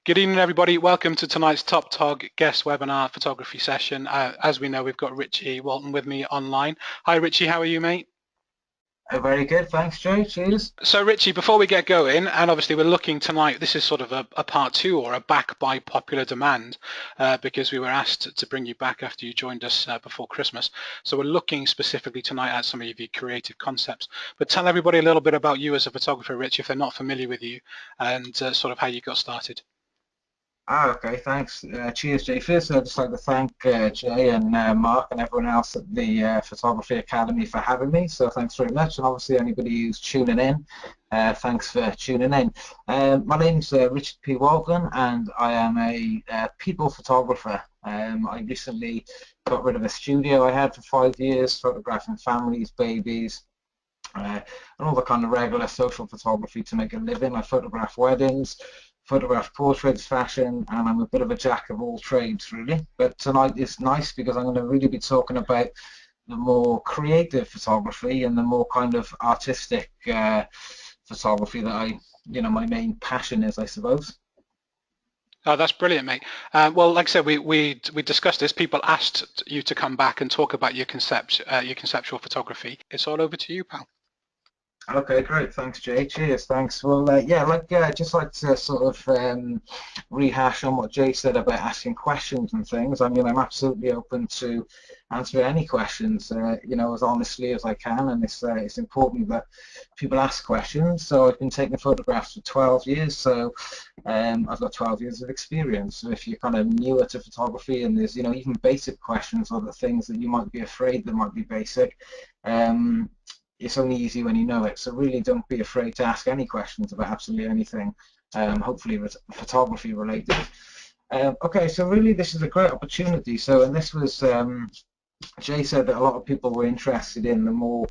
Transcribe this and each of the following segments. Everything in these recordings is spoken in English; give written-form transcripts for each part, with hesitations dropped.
Good evening, everybody. Welcome to tonight's Top Tog guest webinar photography session. As we know, we've got Richie Walton with me online. Hi, Richie. How are you, mate? Very good, thanks, Joe. Cheers. So, Richie, before we get going, and obviously we're looking tonight, this is sort of a part two or a back by popular demand because we were asked to bring you back after you joined us before Christmas. So we're looking specifically tonight at some of your creative concepts. But tell everybody a little bit about you as a photographer, Richie, if they're not familiar with you, and sort of how you got started. Okay, thanks. Cheers, Jay. First, I'd just like to thank Jay and Mark and everyone else at the Photography Academy for having me. So thanks very much. And obviously, anybody who's tuning in, thanks for tuning in. My name's Richard P Walton, and I am a people photographer. I recently got rid of a studio I had for 5 years, photographing families, babies, and all the kind of regular social photography to make a living. I photograph weddings, photograph portraits, fashion, and I'm a bit of a jack of all trades, really. But tonight is nice because I'm going to really be talking about the more creative photography and the more kind of artistic photography that my main passion is, I suppose. Oh, that's brilliant, mate. Well, like I said, we discussed this. People asked you to come back and talk about your conceptual photography. It's all over to you, pal. Okay, great. Thanks, Jay. Cheers. Thanks. Well, yeah, just like to sort of rehash on what Jay said about asking questions and things. I mean, I'm absolutely open to answer any questions, as honestly as I can, and it's important that people ask questions. So I've been taking photographs for 12 years, so I've got 12 years of experience. So if you're kind of newer to photography and there's, even basic questions or the things that you might be afraid that might be basic, it's only easy when you know it. So really don't be afraid to ask any questions about absolutely anything, hopefully photography related. Okay, so really this is a great opportunity. So, and this was, Jay said that a lot of people were interested in the more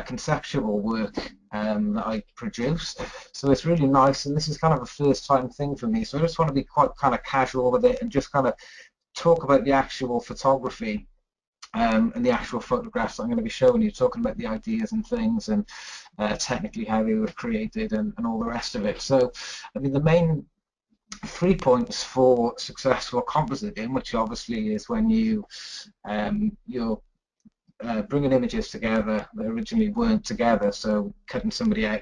conceptual work that I produce. So it's really nice, and this is kind of a first time thing for me. So I just want to be quite kind of casual with it and just kind of talk about the actual photography and the actual photographs I'm going to be showing you, talking about the ideas and things and technically how they were created and all the rest of it. So, I mean, the main 3 points for successful compositing, which obviously is when you're bringing images together that originally weren't together, so cutting somebody out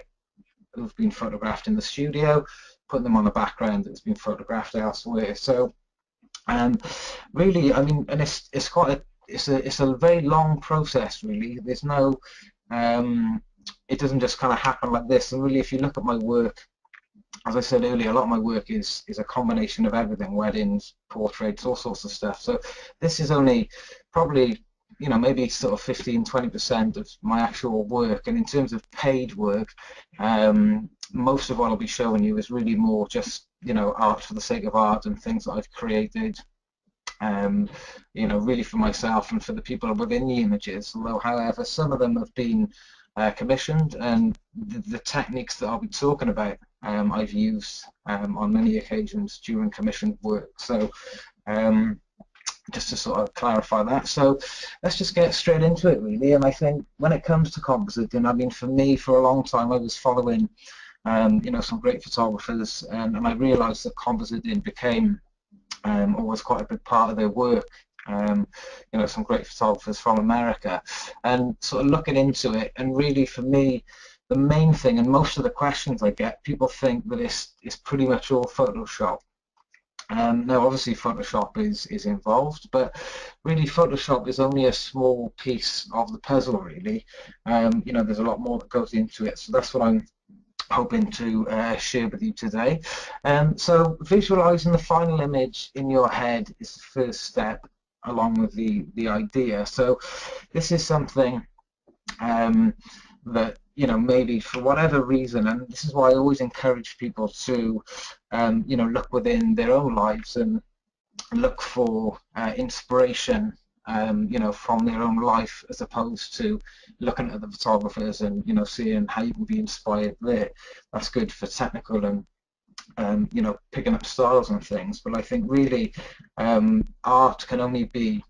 who've been photographed in the studio, putting them on a background that's been photographed elsewhere. So, really, I mean, and it's quite a it's a very long process, really. There's no, it doesn't just kind of happen like this. And really, if you look at my work, as I said earlier, a lot of my work is a combination of everything: weddings, portraits, all sorts of stuff. So this is only probably, maybe sort of 15–20% of my actual work. And in terms of paid work, most of what I'll be showing you is really more just, art for the sake of art and things that I've created. Really for myself and for the people within the images, although however some of them have been commissioned, and the techniques that I'll be talking about I've used on many occasions during commissioned work. So just to sort of clarify that, so let's just get straight into it, really. And I think when it comes to compositing, I mean, for me, for a long time I was following some great photographers, and I realized that compositing became always quite a big part of their work. Some great photographers from America, and sort of looking into it, and really for me, the main thing, and most of the questions I get, people think that it's pretty much all Photoshop. Now, obviously, Photoshop is involved, but really, Photoshop is only a small piece of the puzzle, really. There's a lot more that goes into it, so that's what I'm hoping to share with you today. So visualizing the final image in your head is the first step, along with the idea. So this is something that, maybe for whatever reason, and this is why I always encourage people to look within their own lives and look for inspiration from their own life, as opposed to looking at the photographers and seeing how you can be inspired there. That's good for technical and picking up styles and things. But I think really art can only be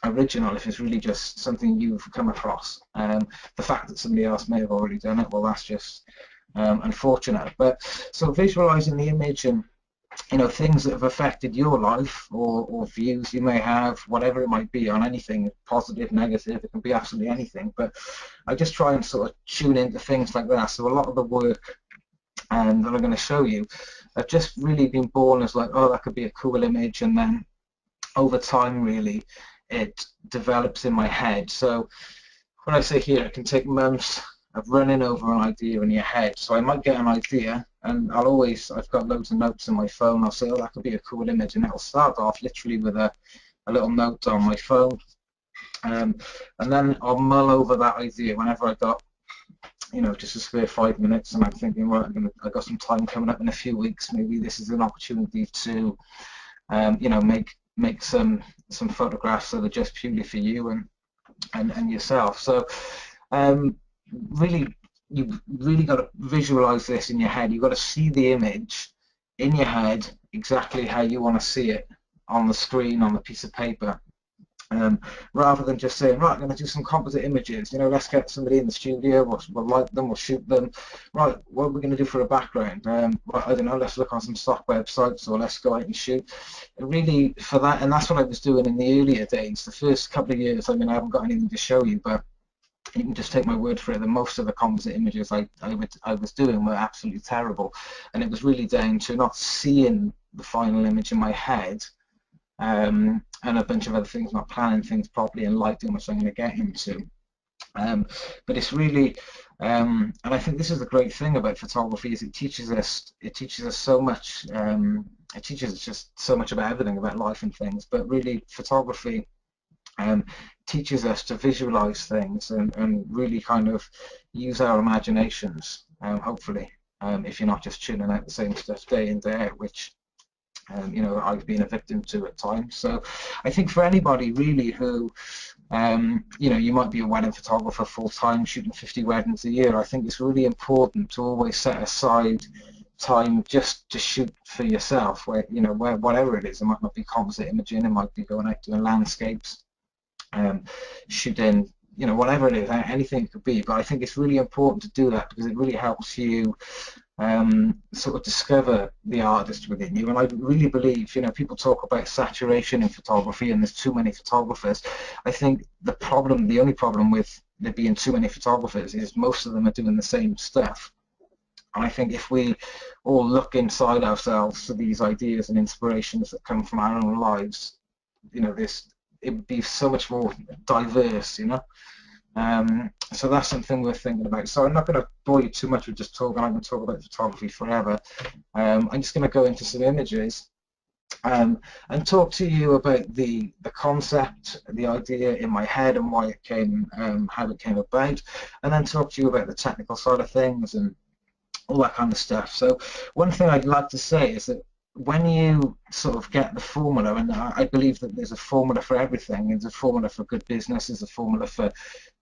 original if it's really just something you've come across. The fact that somebody else may have already done it, well, that's just unfortunate. But so visualizing the image and things that have affected your life, or views you may have, whatever it might be, on anything, positive, negative, it can be absolutely anything. But I just try and sort of tune into things like that. So a lot of the work that I'm going to show you have just really been born as like, oh, that could be a cool image, and then over time, really, it develops in my head. So when I say here, it can take months of running over an idea in your head. So I might get an idea, and I've got loads of notes in my phone. I'll say, oh, that could be a cool image, and it'll start off literally with a little note on my phone. And then I'll mull over that idea whenever I got, just a spare 5 minutes, and I'm thinking, right, I've got some time coming up in a few weeks. Maybe this is an opportunity to, make some photographs that are just purely for you and yourself. So really, you've really got to visualize this in your head. You've got to see the image in your head exactly how you want to see it on the screen, on the piece of paper. Rather than just saying, right, I'm going to do some composite images, let's get somebody in the studio, we'll light them, we'll shoot them. Right, what are we going to do for a background? Right, I don't know, let's look on some stock websites, or let's go out and shoot. Really, for that, and that's what I was doing in the earlier days, the first couple of years. I mean, I haven't got anything to show you, but you can just take my word for it that most of the composite images I was doing were absolutely terrible. And it was really down to not seeing the final image in my head, and a bunch of other things, not planning things properly and lighting, which I'm going to get into. But it's really, and I think this is the great thing about photography, is it teaches us so much. It teaches us just so much about everything, about life and things. But really, photography teaches us to visualize things and really kind of use our imaginations, hopefully, if you're not just tuning out the same stuff day in, day out, which I've been a victim to at times. So I think for anybody really who, you might be a wedding photographer full-time, shooting 50 weddings a year, I think it's really important to always set aside time just to shoot for yourself, where whatever it is. It might not be composite imaging, it might be going out doing landscapes, shooting, whatever it is, anything it could be. But I think it's really important to do that, because it really helps you sort of discover the artist within you. And I really believe, people talk about saturation in photography and there's too many photographers. I think the only problem with there being too many photographers is most of them are doing the same stuff. And I think if we all look inside ourselves to these ideas and inspirations that come from our own lives, it would be so much more diverse, so that's something we're thinking about. So I'm not going to bore you too much with just talking. I can talk about photography forever. I'm just going to go into some images and talk to you about the concept, the idea in my head, and why it came, how it came about, and then talk to you about the technical side of things and all that kind of stuff. So one thing I'd like to say is that when you sort of get the formula, and I believe that there's a formula for everything. There's a formula for good business, there's a formula for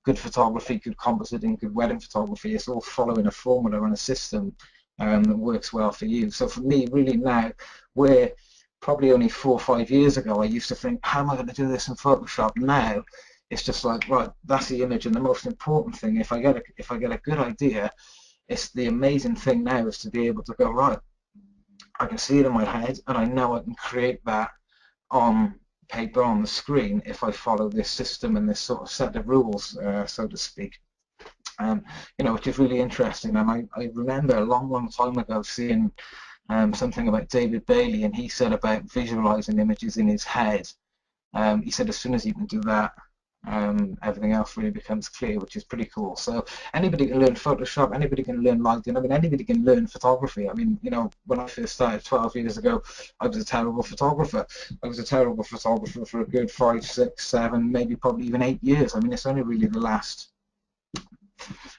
good photography, good compositing, good wedding photography. It's all following a formula and a system that works well for you. So for me, really now, where probably only 4 or 5 years ago I used to think, how am I going to do this in Photoshop? Now it's just like, right, that's the image, and the most important thing, if I get a good idea, it's the amazing thing now is to be able to go, right, I can see it in my head, and I know I can create that on paper, on the screen, if I follow this system and this sort of set of rules, so to speak. Which is really interesting. And I remember a long time ago seeing something about David Bailey, and he said about visualizing images in his head. He said as soon as you can do that, everything else really becomes clear, which is pretty cool. So anybody can learn Photoshop, anybody can learn lighting, I mean, anybody can learn photography. I mean, when I first started 12 years ago, I was a terrible photographer. I was a terrible photographer for a good 5, 6, 7, maybe probably even 8 years. I mean, it's only really the last,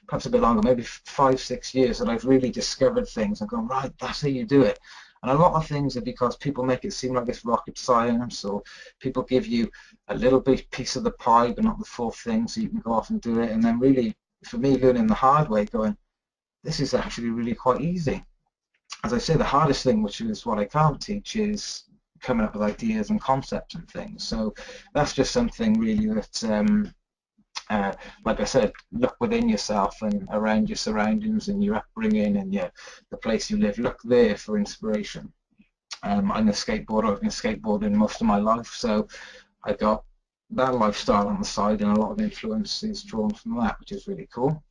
perhaps a bit longer, maybe 5, 6 years that I've really discovered things and gone, right, that's how you do it. And a lot of things are because people make it seem like it's rocket science, or people give you a little bit piece of the pie but not the full thing, so you can go off and do it. And then really, for me, learning the hard way, going, this is actually really quite easy. As I say, the hardest thing, which is what I can't teach, is coming up with ideas and concepts and things. So that's just something really that, like I said, look within yourself and around your surroundings and your upbringing and the place you live. Look there for inspiration. I'm a skateboarder. I've been skateboarding most of my life, so I got that lifestyle on the side, and a lot of influence is drawn from that, which is really cool.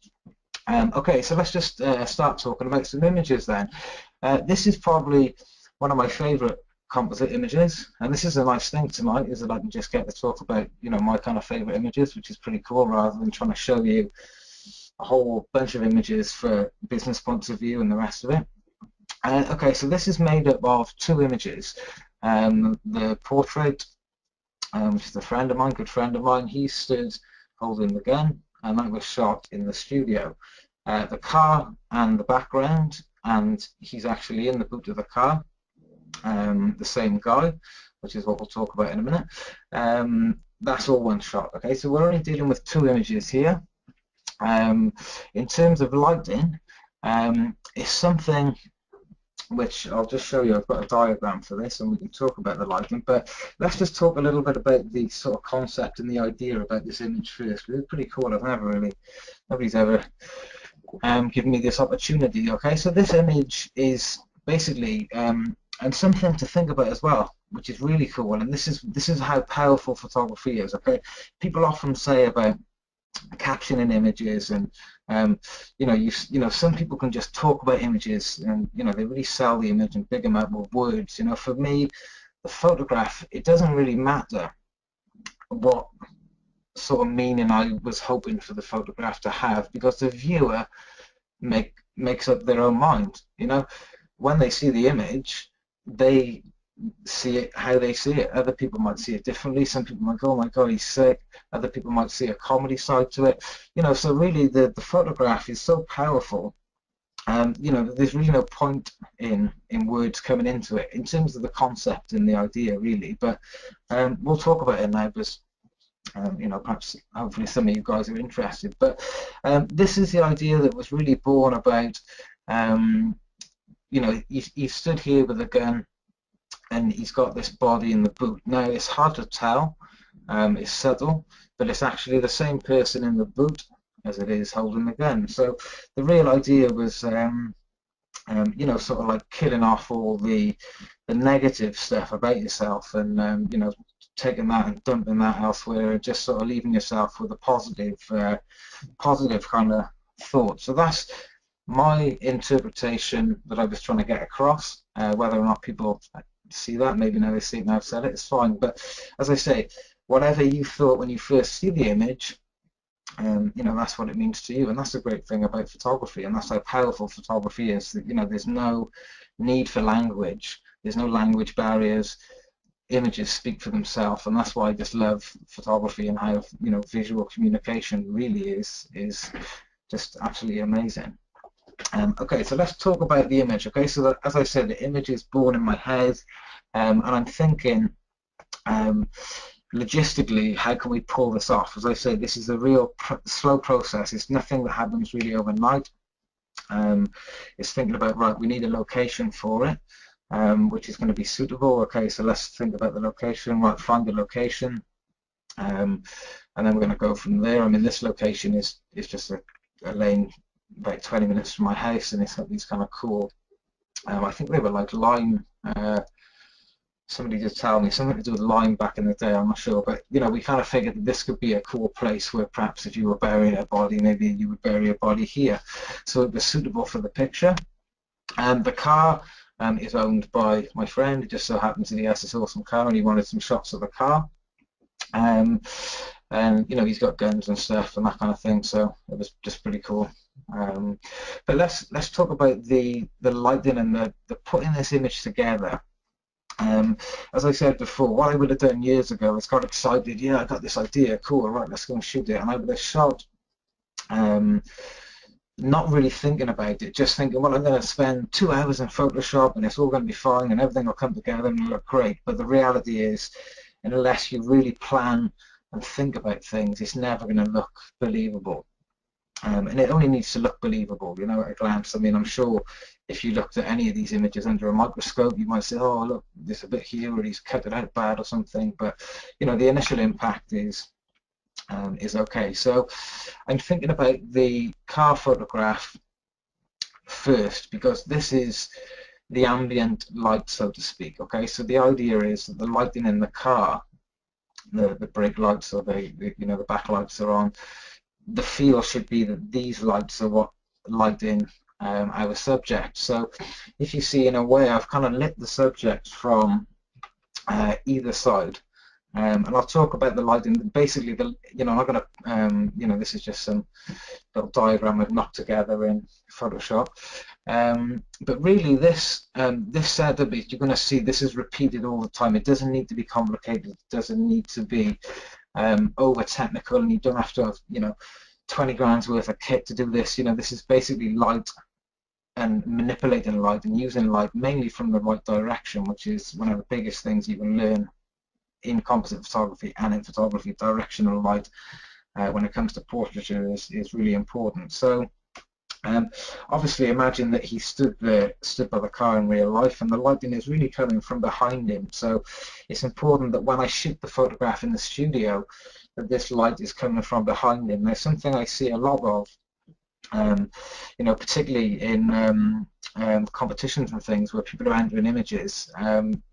Okay, so let's just start talking about some images then. This is probably one of my favorite composite images, and this is a nice thing tonight, is that I can just get to talk about, you know, my kind of favorite images, which is pretty cool, rather than trying to show you a whole bunch of images for business points of view and the rest of it. Okay, so this is made up of two images. The portrait, which is a friend of mine, good friend of mine, he stood holding the gun, and that was shot in the studio. The car and the background, and he's actually in the boot of the car, the same guy, which is what we'll talk about in a minute. That's all one shot. Okay, so we're only dealing with two images here. In terms of lighting, it's something which I'll just show you. I've got a diagram for this, and we can talk about the lighting, but let's just talk a little bit about the sort of concept and the idea about this image first. It's pretty cool. Nobody's ever given me this opportunity. Okay, so this image is basically and something to think about as well, which is really cool, and this is how powerful photography is. Okay, people often say about captioning images, and you know, some people can just talk about images, and you know, they really sell the image and big them up with words. You know, for me, the photograph, it doesn't really matter what sort of meaning I was hoping for the photograph to have, because the viewer makes up their own mind. You know, when they see the image, they see it how they see it. Other people might see it differently. Some people might go, oh my god, he's sick. Other people might see a comedy side to it. You know, so really the photograph is so powerful. You know, there's really no point in words coming into it in terms of the concept and the idea, really. But we'll talk about it now, because you know, perhaps hopefully some of you guys are interested. But this is the idea that was really born about. You know, he stood here with a gun, and he's got this body in the boot. Now, it's hard to tell, it's subtle, but it's actually the same person in the boot as it is holding the gun. So the real idea was, you know, sort of like killing off all the negative stuff about yourself, and you know, taking that and dumping that elsewhere, and just sort of leaving yourself with a positive kind of thought. So that's my interpretation that I was trying to get across. Whether or not people see that, maybe now they see it, now I've said it, it's fine. But as I say, whatever you thought when you first see the image, you know, that's what it means to you. And that's the great thing about photography, and that's how powerful photography is, that, you know, there's no need for language, there's no language barriers. Images speak for themselves, and that's why I just love photography, and how, you know, visual communication really is just absolutely amazing. Okay, so let's talk about the image. Okay, so that, as I said, the image is born in my head, and I'm thinking, logistically, how can we pull this off? As I said, this is a real slow process. It's nothing that happens really overnight. It's thinking about, right, we need a location for it, which is going to be suitable. Okay, so let's think about the location. Right, find the location, and then we're going to go from there. I mean, this location is just a lane about 20 minutes from my house, and it's got these kind of cool, I think they were like lime, somebody did tell me something to do with lime back in the day, I'm not sure, but you know, we kind of figured that this could be a cool place where perhaps if you were burying a body, maybe you would bury a body here. So it was suitable for the picture. And the car is owned by my friend. It just so happens that he has this awesome car, and he wanted some shots of the car. And you know, he's got guns and stuff and that kind of thing, so it was just pretty cool. But let's talk about the lighting and the putting this image together. As I said before, what I would have done years ago is got excited. Yeah, I got this idea, cool, right, let's go and shoot it. And I would have shot, not really thinking about it, just thinking, well, I'm going to spend 2 hours in Photoshop, and it's all going to be fine, and everything will come together and look great. But the reality is, unless you really plan and think about things, it's never going to look believable. And it only needs to look believable, you know, at a glance. I mean, I'm sure if you looked at any of these images under a microscope, you might say, oh, look, there's a bit here, or he's cut it out bad or something. But, you know, the initial impact is okay. So I'm thinking about the car photograph first, because this is the ambient light, so to speak. Okay, so the idea is that the lighting in the car, the brake lights or the backlights are on. The feel should be that these lights are what light in our subject. So if you see, in a way, I've kind of lit the subject from either side. And I'll talk about the lighting. Basically, I'm not going to, this is just some little diagram I've knocked together in Photoshop. But really, this setup, you're going to see this is repeated all the time. It doesn't need to be complicated. It doesn't need to be over technical, and you don't have to have 20 grand's worth of kit to do this. This is basically light and manipulating light and using light mainly from the right direction, which is one of the biggest things you can learn in composite photography and in photography. Directional light when it comes to portraiture is really important. So obviously imagine that he stood by the car in real life, and the lighting is really coming from behind him. So it's important that when I shoot the photograph in the studio, that this light is coming from behind him. There's something I see a lot of, particularly in competitions and things where people are entering images.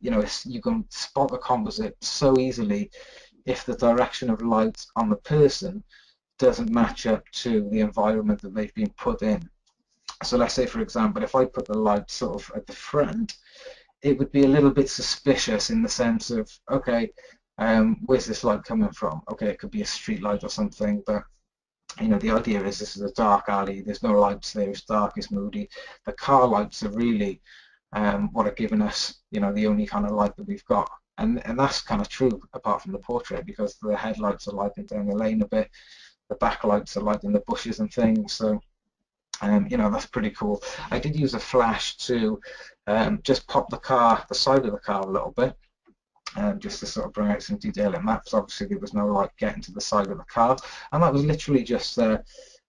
You can spot the composite so easily if the direction of light on the person doesn't match up to the environment that they've been put in. So let's say, for example, if I put the light sort of at the front, it would be a little bit suspicious in the sense of, okay, where's this light coming from? Okay, it could be a street light or something, but the idea is this is a dark alley, there's no lights there, it's dark, it's moody. The car lights are really what are giving us, the only kind of light that we've got. And that's kind of true apart from the portrait, because the headlights are lighting down the lane a bit, the backlights are lighting the bushes and things. So that's pretty cool. I did use a flash to just pop the side of the car a little bit, just to sort of bring out some detail in that, because obviously there was no light getting to the side of the car, and that was literally just a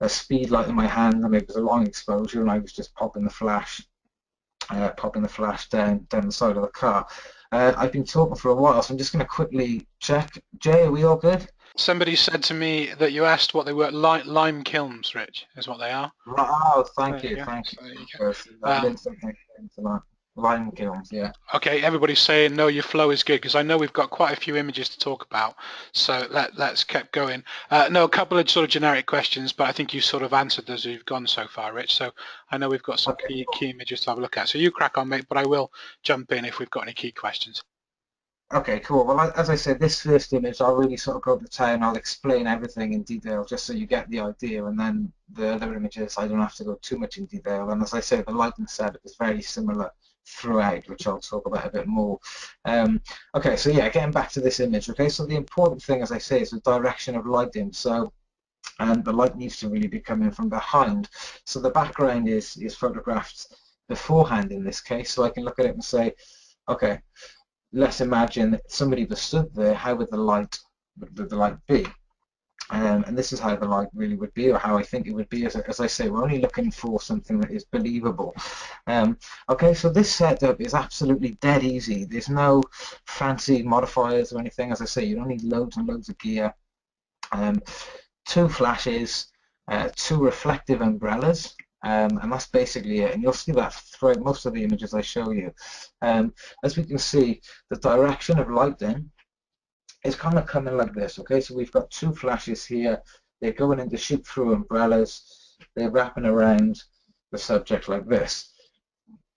speed light in my hand, and it was a long exposure, and I was just popping the flash down the side of the car. I've been talking for a while, so I'm just going to quickly check. Jay, are we all good? Somebody said to me that you asked what they were. Lime kilns, Rich, is what they are. Oh, thank There you, you go. thank So there you you. I've go. learned something tonight. Lime kilns, yeah. Okay, everybody's saying no, your flow is good, because I know we've got quite a few images to talk about, so let's keep going. No, a couple of sort of generic questions, but I think you sort of answered those as you've gone so far, Rich. So I know we've got some Okay. key images to have a look at. So you crack on, mate, but I will jump in if we've got any key questions. Okay, cool. Well, as I said, this first image, I'll really sort of go to town. I'll explain everything in detail just so you get the idea, and then the other images, I don't have to go too much in detail. And as I say, the lighting setup is very similar throughout, which I'll talk about a bit more. Okay, so yeah, getting back to this image. Okay, so the important thing, as I say, is the direction of lighting. So, and the light needs to really be coming from behind. So the background is photographed beforehand in this case, so I can look at it and say, okay, let's imagine that somebody was stood there, how would the light be? And this is how the light really would be, or how I think it would be. As I say, we're only looking for something that is believable. Okay, so this setup is absolutely dead easy. There's no fancy modifiers or anything. As I say, you don't need loads and loads of gear. 2 flashes, 2 reflective umbrellas, and that's basically it. And you'll see that throughout most of the images I show you. As we can see, the direction of light then is kind of coming like this. Okay, so we've got 2 flashes here. They're going in to shoot through umbrellas. They're wrapping around the subject like this.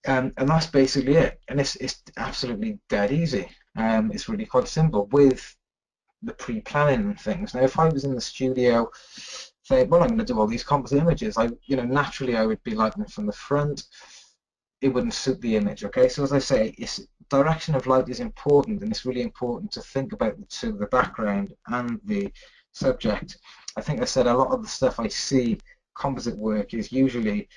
And that's basically it. And it's absolutely dead easy. It's really quite simple with the pre-planning and things. Now, if I was in the studio, say, well, I'm going to do all these composite images, naturally I would be lighting from the front. It wouldn't suit the image. Okay, so as I say, direction of light is important, and it's really important to think about the two, the background and the subject. I think I said a lot of the stuff I see composite work is usually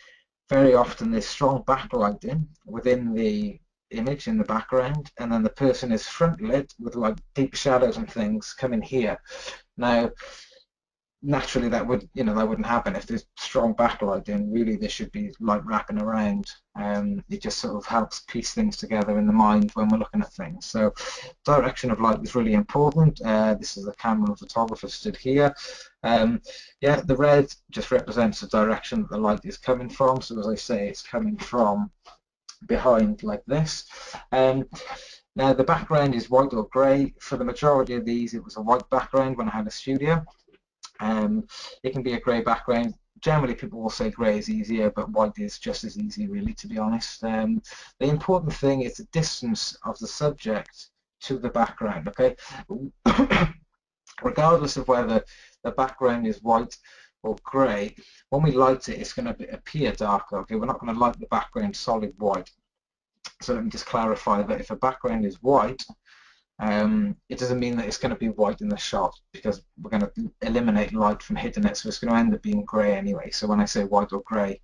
very often there's strong backlighting within the image in the background, and then the person is front lit with like deep shadows and things coming here. Now, naturally, that wouldn't happen if there's strong backlighting. Really, there should be light wrapping around. It just sort of helps piece things together in the mind when we're looking at things. So, direction of light is really important. This is the camera and photographer stood here. Yeah, the red just represents the direction that the light is coming from. So, as I say, it's coming from behind like this. Now the background is white or grey. For the majority of these, it was a white background when I had a studio. It can be a grey background. Generally, people will say grey is easier, but white is just as easy, really, to be honest. The important thing is the distance of the subject to the background, okay? Regardless of whether the background is white or grey, when we light it, it's going to appear darker, okay? We're not going to light the background solid white. So let me just clarify that if a background is white, it doesn't mean that it's going to be white in the shot, because we're going to eliminate light from hitting it, so it's going to end up being grey anyway. So when I say white or grey,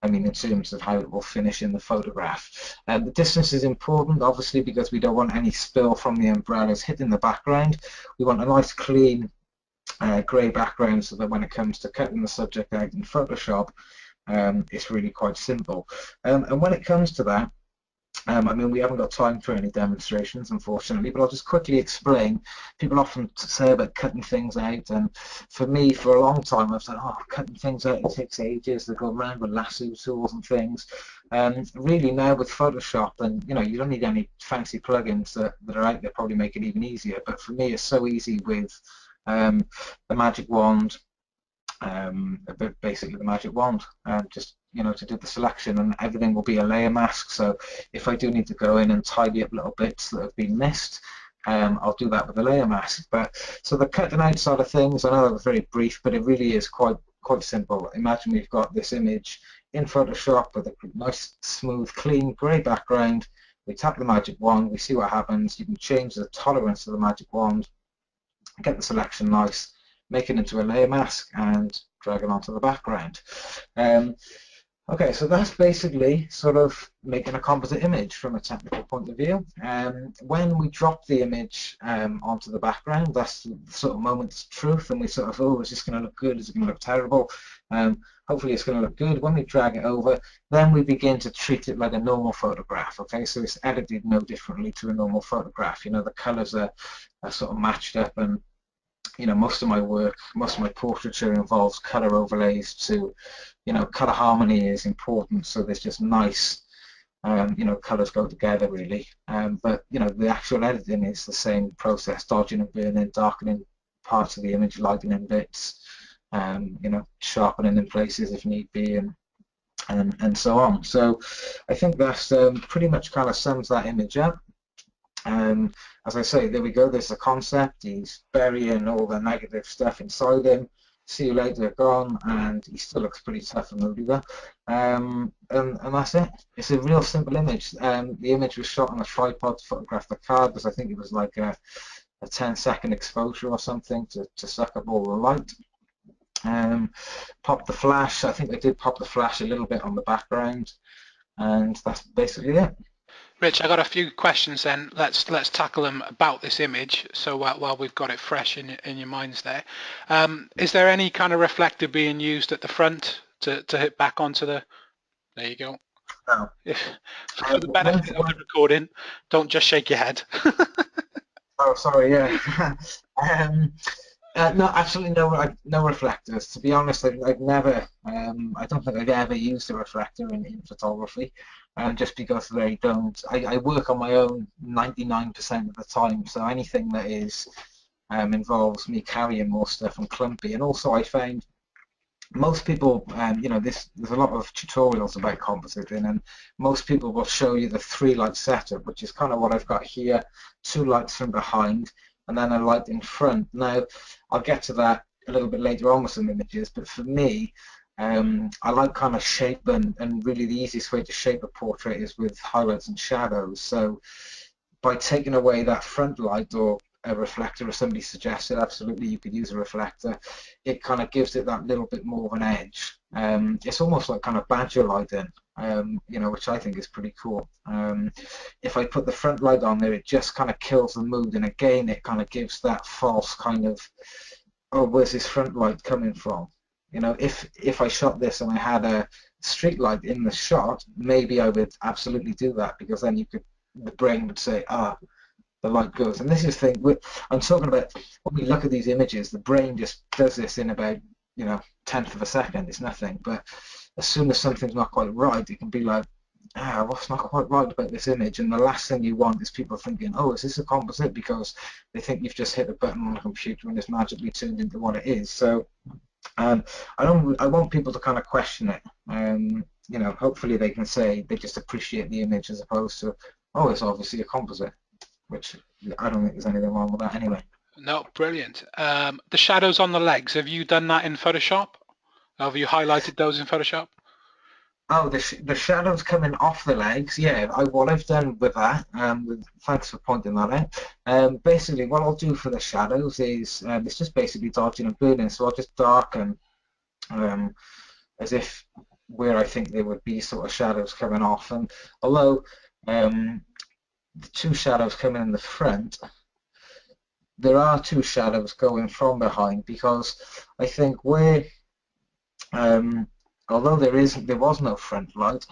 I mean in terms of how it will finish in the photograph. The distance is important, obviously, because we don't want any spill from the umbrellas hitting the background. We want a nice clean grey background, so that when it comes to cutting the subject out in Photoshop, it's really quite simple. And when it comes to that, I mean, we haven't got time for any demonstrations, unfortunately, but I'll just quickly explain. People often say about cutting things out, and for me, for a long time, I've said, oh, cutting things out, it takes ages. They go around with lasso tools and things. Really now with Photoshop, and you don't need any fancy plugins that are out there, probably make it even easier. But for me, it's so easy with the magic wand, basically the magic wand, just to do the selection, and everything will be a layer mask. So if I do need to go in and tidy up little bits that have been missed, I'll do that with a layer mask. But so the cutting out side of things, I know that was very brief, but it really is quite simple. Imagine we've got this image in Photoshop with a nice, smooth, clean grey background. We tap the magic wand, we see what happens. You can change the tolerance of the magic wand, get the selection nice, make it into a layer mask, and drag it onto the background. Okay, so that's basically sort of making a composite image from a technical point of view. When we drop the image onto the background, that's the sort of moment's truth, and we sort of, oh, is this going to look good? Is it going to look terrible? Hopefully it's going to look good. When we drag it over, then we begin to treat it like a normal photograph, okay? So it's edited no differently to a normal photograph. The colors are sort of matched up, and most of my work, most of my portraiture involves color overlays to, color harmony is important, so there's just nice, colors go together really. But the actual editing is the same process: dodging and burning, darkening parts of the image, lightening bits, sharpening in places if need be, and so on. So I think that's pretty much kind of sums that image up. As I say, there we go, there's the concept. He's burying all the negative stuff inside him. See you later, gone, and he still looks pretty tough and moody there. And that's it. It's a real simple image. The image was shot on a tripod to photograph the card, because I think it was like a 10-second exposure or something to suck up all the light. Pop the flash. I think I did pop the flash a little bit on the background, and that's basically it. Rich, I got a few questions then. Let's tackle them about this image. So while we've got it fresh in your minds there, is there any kind of reflector being used at the front to hit back onto the? There you go. No. For the benefit of the recording, don't just shake your head. Oh, sorry. Yeah. No, absolutely no reflectors. To be honest, I've never, I don't think I've ever used a reflector in photography, just because they don't. I work on my own 99% of the time, so anything that is involves me carrying more stuff and clumpy. And also, I found most people, there's a lot of tutorials about compositing, and most people will show you the 3-light setup, which is kind of what I've got here: 2 lights from behind, and then a light in front. Now, I'll get to that a little bit later on with some images, but for me, I like kind of shape, and really the easiest way to shape a portrait is with highlights and shadows. So by taking away that front light, or a reflector, as somebody suggested, absolutely you could use a reflector. It kind of gives it that little bit more of an edge. It's almost like kind of badger lighting, which I think is pretty cool. If I put the front light on there, it just kind of kills the mood, and again it kind of gives that false kind of, oh, where's this front light coming from? If I shot this and I had a street light in the shot, maybe I would absolutely do that, because then the brain would say, the light goes. And this is the thing I'm talking about. When we look at these images, the brain just does this in about 1/10 of a second. It's nothing. But as soon as something's not quite right, it can be like what's not quite right about this image? And the last thing you want is people thinking, oh, is this a composite? Because they think you've just hit a button on the computer and it's magically turned into what it is. So I want people to kind of question it. Hopefully they can say they just appreciate the image as opposed to, oh, it's obviously a composite, which I don't think there's anything wrong with that anyway. No, brilliant. The shadows on the legs, have you done that in Photoshop? Have you highlighted those in Photoshop? Oh, the shadows coming off the legs, yeah. What I've done with that, thanks for pointing that out. Basically, what I'll do for the shadows is it's just basically dodging and burning. So I'll just darken um, as if where I think there would be sort of shadows coming off. And although the two shadows coming in the front, there are two shadows going from behind because I think where although there was no front light.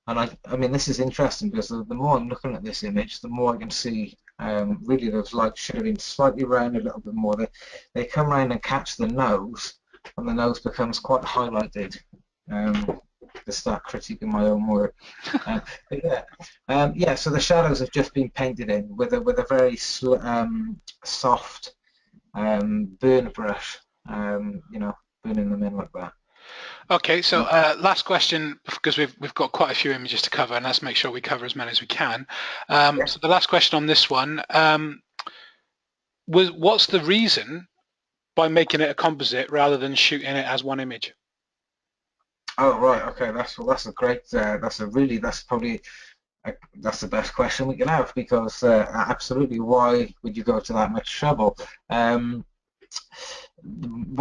And I mean, this is interesting because the more I'm looking at this image, the more I can see really those lights should have been slightly round a little bit more. They come round and catch the nose, and the nose becomes quite highlighted. To start critiquing my own work. But yeah, so the shadows have just been painted in with a very soft burn brush, burning them in like that. Okay, so last question, because we've got quite a few images to cover, and let's make sure we cover as many as we can. So the last question on this one was, what's the reason by making it a composite rather than shooting it as one image? Oh right, okay. That's a great. That's probably that's the best question we can have because absolutely, why would you go to that much trouble? One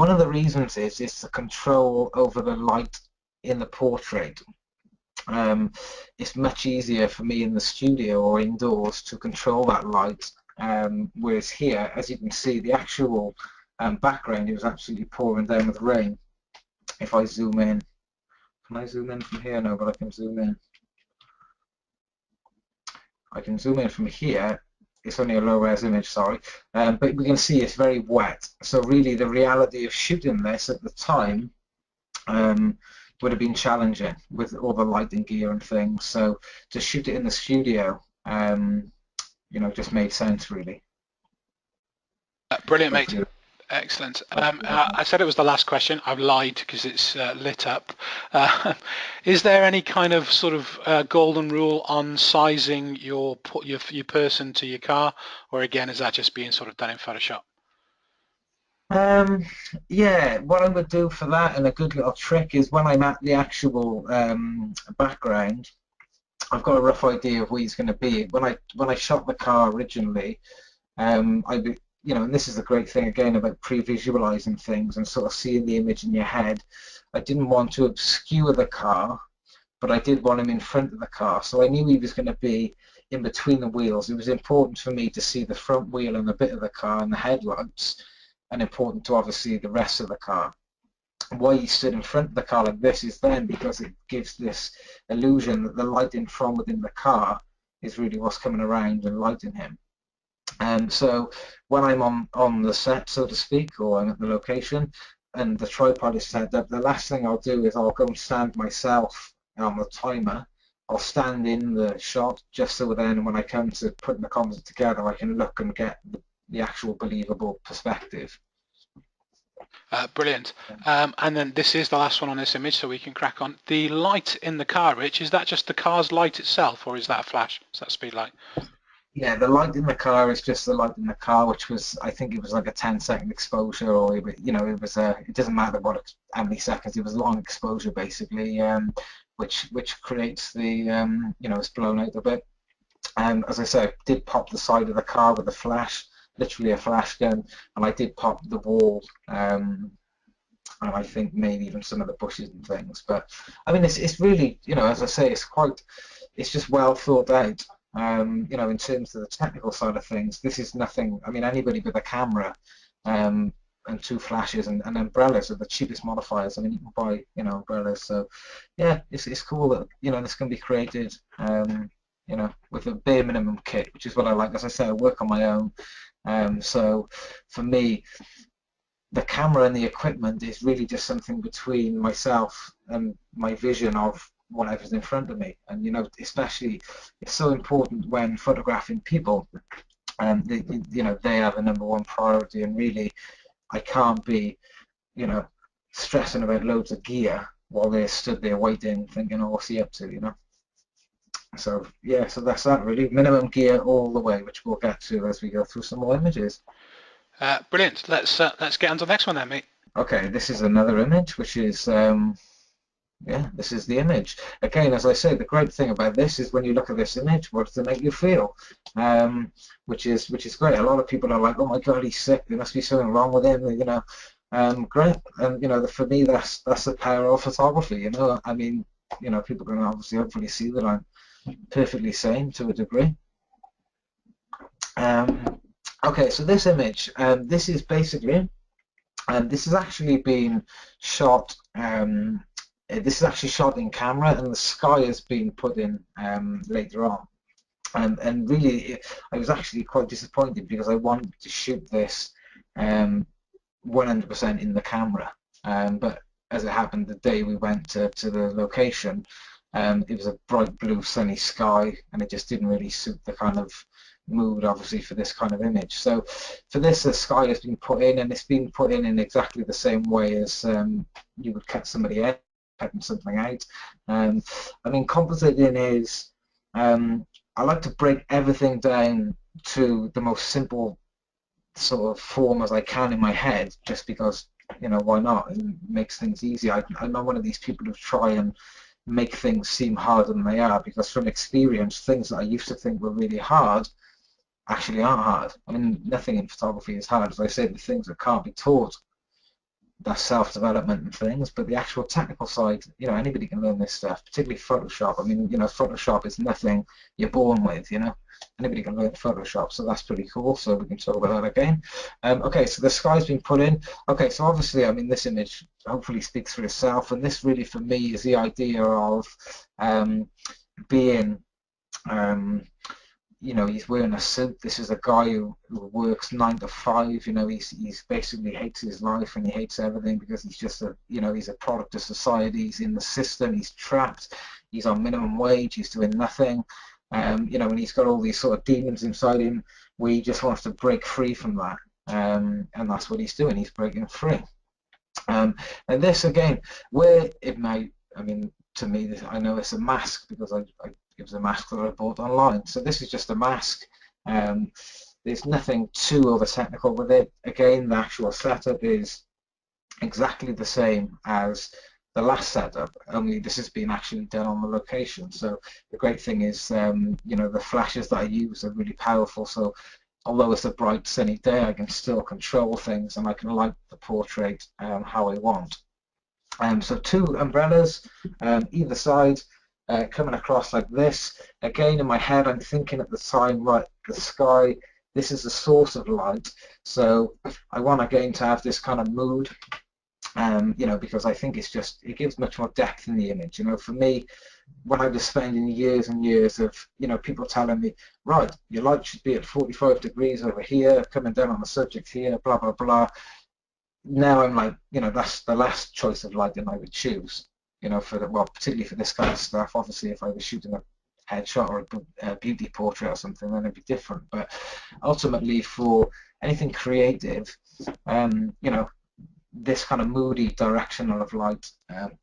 of the reasons is the control over the light in the portrait. It's much easier for me in the studio or indoors to control that light. Whereas here, as you can see, the actual background is absolutely pouring down with rain. If I zoom in, can I zoom in from here? No, but I can zoom in. I can zoom in from here. It's only a low-res image, sorry, but we can see it's very wet. So really, the reality of shooting this at the time would have been challenging with all the lighting gear and things. So to shoot it in the studio, just made sense really. Brilliant, mate. Hopefully, Excellent. hopefully that I said it was the last question. I've lied because it's lit up. Uh, is there any kind of sort of golden rule on sizing your person to your car, or again, is that just being sort of done in Photoshop? Um, yeah, what I would do for that, and a good little trick, is when I'm at the actual background, I've got a rough idea of where he's going to be. When I shot the car originally, and this is the great thing again about pre-visualizing things and sort of seeing the image in your head. I didn't want to obscure the car, but I did want him in front of the car, so I knew he was going to be in between the wheels. It was important for me to see the front wheel and a bit of the car and the headlights, and important to obviously the rest of the car. Why he stood in front of the car like this is then because it gives this illusion that the lighting from within the car is really what's coming around and lighting him. And so when I'm on the set, so to speak, or I'm at the location and the tripod is set up, the last thing I'll do is I'll go and stand myself on the timer. I'll stand in the shot just so then when I come to putting the composite together, I can look and get the actual believable perspective. Brilliant. And then this is the last one on this image, so we can crack on. The light in the car, Rich, is that just the car's light itself, or is that a flash? Is that speed light? Yeah, the light in the car is just the light in the car, which was, I think it was like a 10-second exposure, or it doesn't matter how many seconds. It was long exposure basically, which creates it's blown out a bit. As I said, I did pop the side of the car with a flash, literally a flash gun, and I did pop the wall, and I think maybe even some of the bushes and things. But I mean, it's really, as I say, it's just well thought out. In terms of the technical side of things, this is nothing. I mean, anybody with a camera and two flashes and umbrellas are the cheapest modifiers. I mean, you can buy, umbrellas. So, yeah, it's cool that this can be created, with a bare minimum kit, which is what I like. As I say, I work on my own. So, for me, the camera and the equipment is really just something between myself and my vision of whatever's in front of me. And especially it's so important when photographing people, and they are the number one priority. And really, I can't be stressing about loads of gear while they're stood there waiting, thinking, oh, what's he up to? So yeah, so that's that really. Minimum gear all the way, which we'll get to as we go through some more images. Brilliant. Let's get on to the next one then, mate. Okay, this is another image, which is yeah, this is the image. Again, as I say, the great thing about this is when you look at this image, what does it make you feel? Which is great. A lot of people are like, oh my God, he's sick. There must be something wrong with him. Great. And for me, that's the power of photography. I mean, people can obviously hopefully see that I'm perfectly sane to a degree. Okay, so this image, this is basically, this has actually been shot. This is actually shot in camera, and the sky has been put in later on. And really, I was actually quite disappointed because I wanted to shoot this 100% in the camera. But as it happened, the day we went to the location, it was a bright blue sunny sky, and it just didn't really suit the kind of mood, obviously, for this kind of image. So for this, the sky has been put in, and it's been put in exactly the same way as you would cut somebody out, cutting something out. I mean, compositing is, I like to break everything down to the most simple sort of form as I can in my head, just because, why not? It makes things easy. I'm not one of these people who try and make things seem harder than they are, because from experience, things that I used to think were really hard actually aren't hard. I mean, nothing in photography is hard. As I said, the things that can't be taught, that's self-development and things, but the actual technical side, anybody can learn this stuff, particularly Photoshop. I mean, Photoshop is nothing you're born with, anybody can learn Photoshop, so that's pretty cool. So we can talk about that again. Okay, so the sky's been put in. Okay, so obviously, I mean, this image hopefully speaks for itself, and this really for me is the idea of being he's wearing a suit. This is a guy who works 9 to 5. He's basically hates his life, and he hates everything because he's just he's a product of society. He's in the system. He's trapped. He's on minimum wage. He's doing nothing. And he's got all these sort of demons inside him where he just wants to break free from that. And that's what he's doing. He's breaking free. And this again, where it might, I mean, to me, I know it's a mask because it was a mask that I bought online. So this is just a mask. There's nothing too over technical with it. Again, the actual setup is exactly the same as the last setup, only this has been actually done on the location. So the great thing is, the flashes that I use are really powerful. So although it's a bright sunny day, I can still control things, and I can light the portrait how I want. So 2 umbrellas either side, coming across like this. Again, in my head, I'm thinking at the time, right, the sky, this is the source of light. So I want again to have this kind of mood, because I think it gives much more depth in the image. For me, when I was spending years and years of, people telling me, right, your light should be at 45 degrees over here, coming down on the subject here, blah, blah, blah. Now I'm like, that's the last choice of lighting I would choose, particularly for this kind of stuff. Obviously, if I was shooting a headshot or a beauty portrait or something, then it'd be different. But ultimately, for anything creative, this kind of moody directional of light,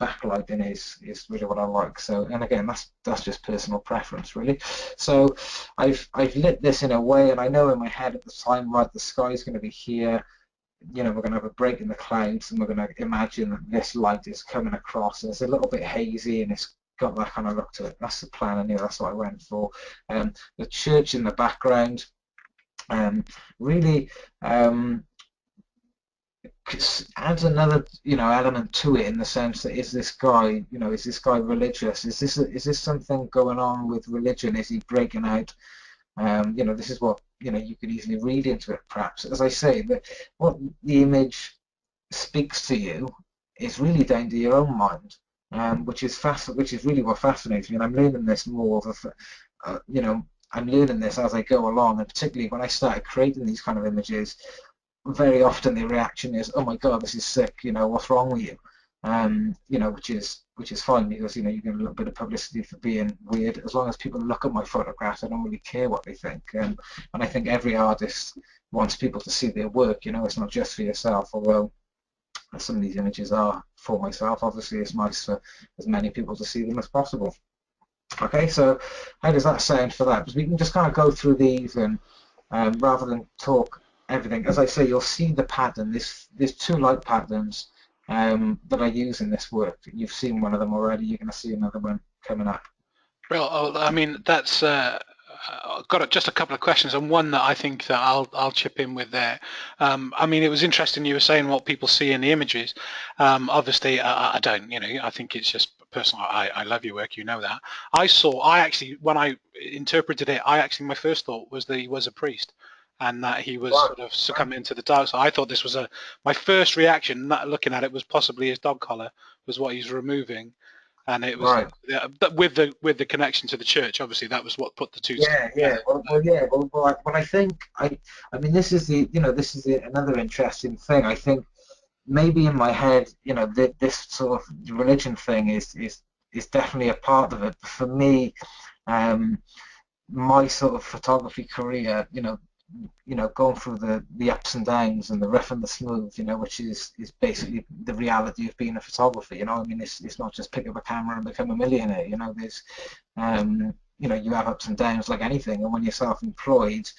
backlighting is really what I like. So, and again, that's just personal preference, really. So I've lit this in a way, and I know in my head at the time, right, the sky is going to be here. We're going to have a break in the clouds, and we're going to imagine that this light is coming across, and it's a little bit hazy, and it's got that kind of look to it. That's the plan, and that's what I went for. The church in the background, really adds another element to it, in the sense that is this guy religious? Is this something going on with religion? Is he breaking out? This is what you could easily read into it, perhaps. As I say, what the image speaks to you is really down to your own mind, which is really what fascinates me. And I'm learning this more I'm learning this as I go along, and particularly when I started creating these kind of images, very often the reaction is, oh my God, this is sick, what's wrong with you? you know, which is fine because you know you get a little bit of publicity for being weird. As long as people look at my photographs, I don't really care what they think. And I think every artist wants people to see their work. You know, it's not just for yourself. Although some of these images are for myself. Obviously, it's nice for as many people to see them as possible. Okay, so how does that sound for that? Because we can just kind of go through these and rather than talk everything, as I say, you'll see the pattern. There's two light patterns that I use in this work. You've seen one of them already. You're going to see another one coming up. Well, I mean, that's I've got just a couple of questions, and one that I think that I'll chip in with there. I mean, it was interesting you were saying what people see in the images. Obviously, I don't. You know, I think it's just personal. I love your work. You know that. I actually, when I interpreted it, my first thought was that he was a priest, and that he was Right, sort of right. succumbing to the dark side. I thought this was my first reaction, looking at it, was possibly his dog collar was what he's removing, and it was Right. but with the connection to the church. Obviously, that was what put the two Yeah, yeah. together. Yeah. Well, I think I mean, this is another interesting thing. I think maybe in my head, you know, this sort of religion thing is definitely a part of it. But for me, um, my sort of photography career, going through the ups and downs and the rough and the smooth, you know, which is basically the reality of being a photographer. You know, I mean, it's not just pick up a camera and become a millionaire. You know, you have ups and downs like anything, and when you're self-employed,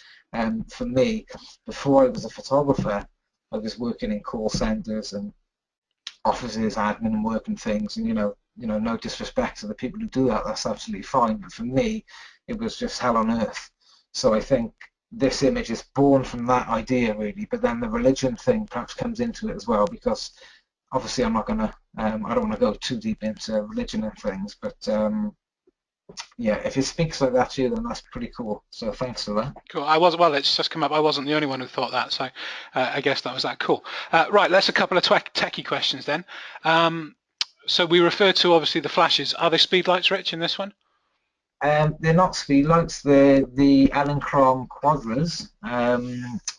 for me, before I was a photographer, I was working in call centers and offices, admin work and things, and no disrespect to the people who do that, that's absolutely fine. But for me, it was just hell on earth. So I think this image is born from that idea really, but then the religion thing perhaps comes into it as well because obviously I don't want to go too deep into religion and things, but yeah, if it speaks like that to you, then that's pretty cool. So thanks for that. Cool. Well, it's just come up. I wasn't the only one who thought that, so I guess that was that. Cool. Right, let's a couple of techie questions then. So we refer to obviously the flashes. Are they speed lights, Rich, in this one? They're not speedlights, they're the Elinchrom Quadras,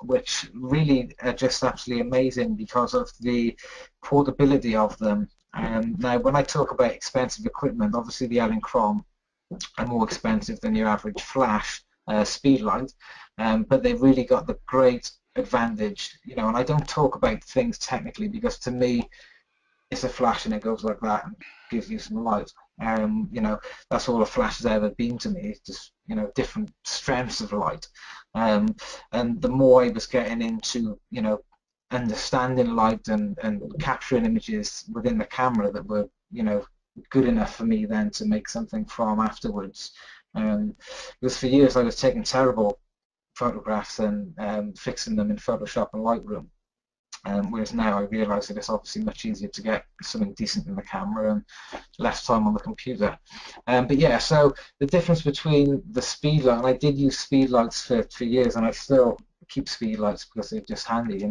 which really are just absolutely amazing because of the portability of them. Now, when I talk about expensive equipment, obviously the Elinchrom are more expensive than your average flash speedlight, but they've really got the great advantage, and I don't talk about things technically because to me, it's a flash and it goes like that and gives you some light. That's all a flash has ever been to me. It's just, different strengths of light. And the more I was getting into, understanding light and capturing images within the camera that were, good enough for me then to make something from afterwards. Because for years I was taking terrible photographs and fixing them in Photoshop and Lightroom. Whereas now I realise that it's obviously much easier to get something decent in the camera and less time on the computer. But yeah, so the difference between the speed light, and I did use speed lights for years, and I still keep speed lights because they're just handy.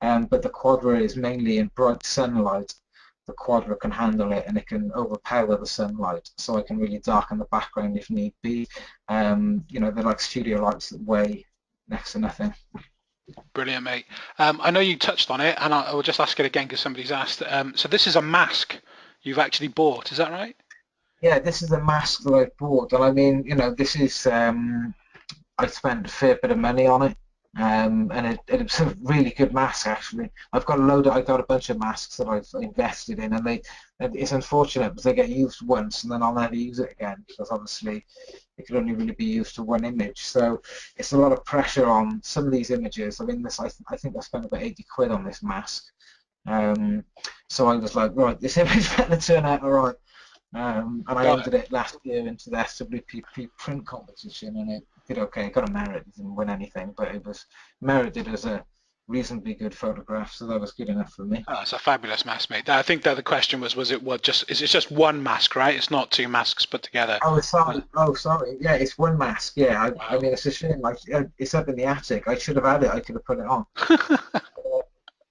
But the Quadra is mainly in bright sunlight. The Quadra can handle it, and it can overpower the sunlight, so I can really darken the background if need be. They're like studio lights that weigh next to nothing. Brilliant, mate. I know you touched on it, and I will just ask it again because somebody's asked. So this is a mask you've actually bought, is that right? Yeah, this is a mask that I bought, and I mean, this is I spent a fair bit of money on it, and it's a really good mask actually. I got a bunch of masks that I've invested in, and it's unfortunate because they get used once and then I'll never use it again because obviously it can only really be used to one image. So it's a lot of pressure on some of these images. I mean, I think I spent about 80 quid on this mask. Um, so I was like, right, this image better turn out all right. And I Got it. entered it last year into the SWPP print competition, and it did okay. It got a merit, it didn't win anything, but it was merited as a reasonably good photograph, so that was good enough for me. Oh, it's a fabulous mask, mate. I think that the question was it what just is it just one mask, right? It's not two masks put together. Oh, Uh, sorry. Oh, sorry. Yeah, it's one mask. Yeah, I wow. mean, it's a shame. Like, it's up in the attic. I should have had it. I could have put it on.